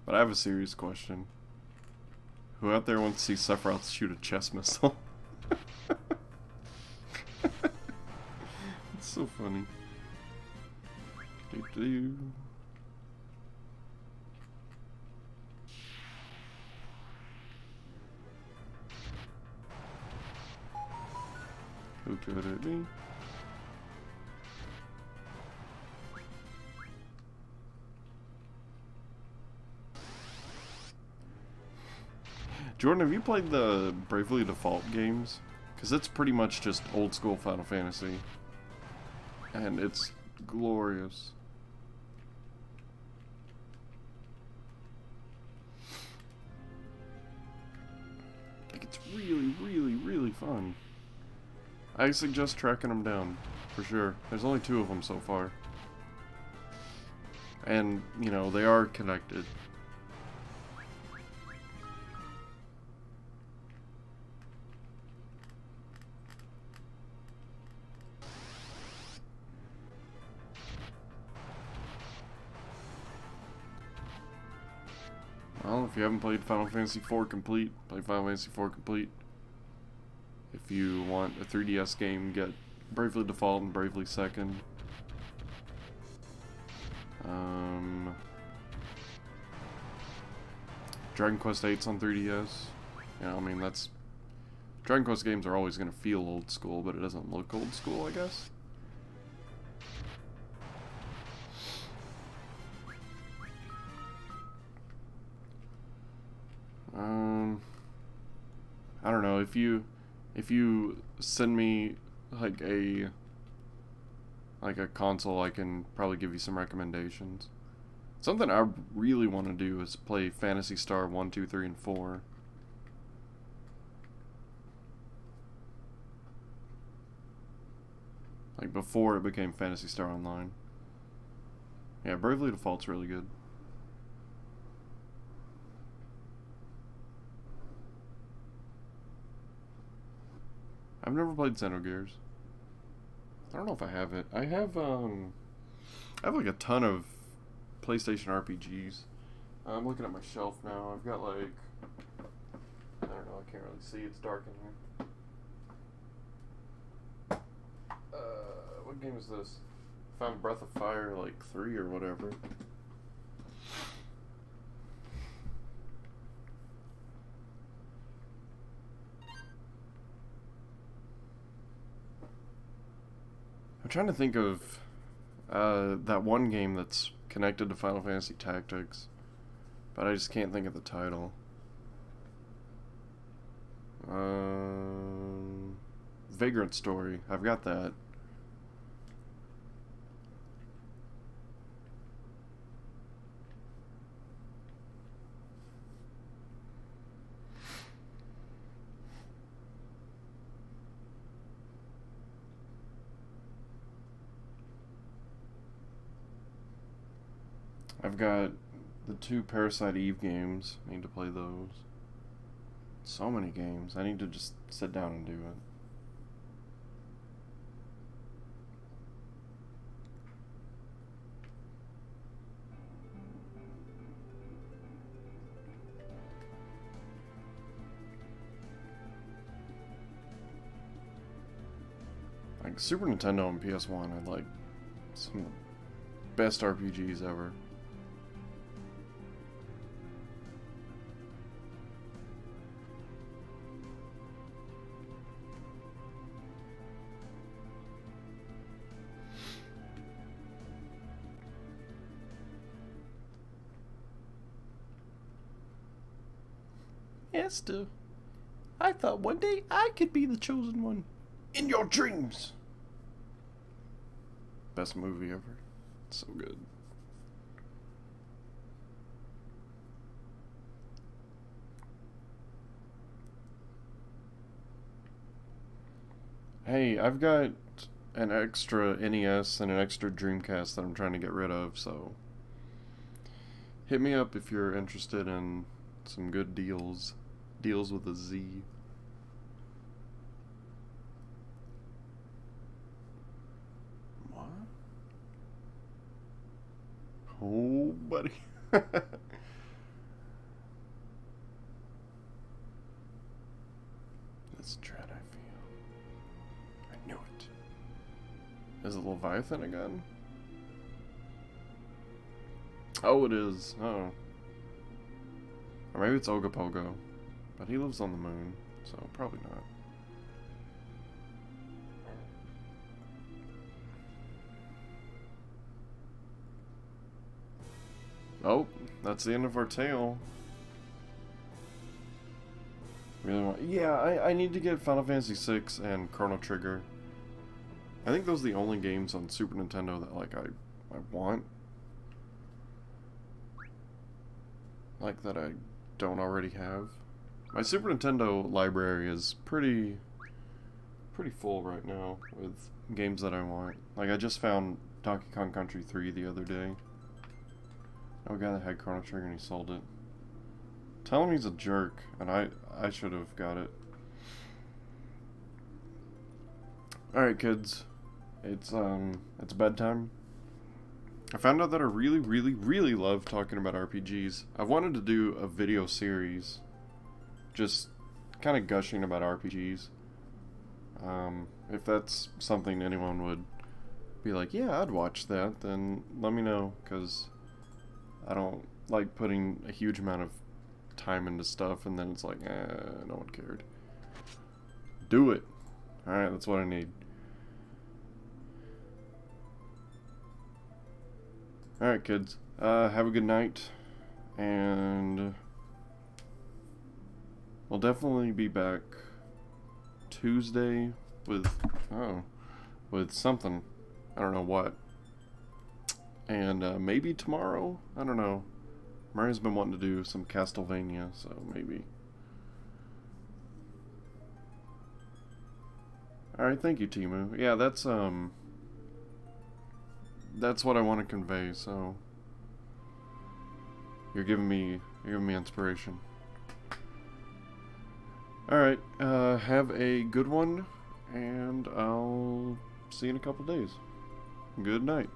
But I have a serious question. Who out there wants to see Sephiroth shoot a chest missile? It's so funny. Doo-doo. Who could it be? Jordan, have you played the Bravely Default games? Because it's pretty much just old school Final Fantasy. And it's glorious. Like, it's really, really, really fun. I suggest tracking them down, for sure. There's only 2 of them so far. And, you know, they are connected. Well, if you haven't played Final Fantasy IV Complete, play Final Fantasy IV Complete. If you want a 3DS game, get Bravely Default and Bravely Second. Dragon Quest 8's on 3DS. You know, I mean, that's... Dragon Quest games are always going to feel old school, but it doesn't look old school, I guess. I don't know, if you send me like a console, I can probably give you some recommendations. Something I really want to do is play Phantasy Star 1, 2, 3, and 4. Like before it became Phantasy Star Online. Yeah, Bravely Default's really good. I've never played Xenogears. I don't know if I have it. I have like a ton of PlayStation RPGs. I'm looking at my shelf now. I've got like, I don't know, I can't really see. It's dark in here. What game is this? I found Breath of Fire like 3 or whatever. I'm trying to think of that one game that's connected to Final Fantasy Tactics, but I just can't think of the title. Vagrant Story. I've got that. I've got the 2 Parasite Eve games. I need to play those. So many games. I need to just sit down and do it. Like Super Nintendo and PS1 had like some of the best RPGs ever. Esther, I thought one day I could be the chosen one. In your dreams. Best movie ever. So good. Hey, I've got an extra NES and an extra Dreamcast that I'm trying to get rid of, so hit me up if you're interested in some good deals. Deals with a Z. What? Oh, buddy. This dread I feel. I knew it. Is it Leviathan again? Oh, it is. Oh. Or maybe it's Ogopogo. But he lives on the moon, so probably not. Oh, that's the end of our tale. Really want... Yeah, I need to get Final Fantasy VI and Chrono Trigger. I think those are the only games on Super Nintendo that, like, I want. Like, that I don't already have. My Super Nintendo library is pretty full right now with games that I want. Like, I just found Donkey Kong Country 3 the other day. No guy that had Chrono Trigger and he sold it. Tell him he's a jerk, and I should have got it. Alright, kids. It's bedtime. I found out that I really love talking about RPGs. I've wanted to do a video series just kind of gushing about RPGs. If that's something anyone would be like, yeah, I'd watch that, then let me know, because I don't like putting a huge amount of time into stuff and then it's like, no one cared. Do it. Alright, that's what I need. Alright, kids. Have a good night, and we'll definitely be back Tuesday with something. I don't know what. And maybe tomorrow? I don't know. Maria's been wanting to do some Castlevania, so maybe. Alright, thank you, Timu. Yeah, that's what I want to convey, so you're giving me inspiration. Alright, have a good one, and I'll see you in a couple days. Good night.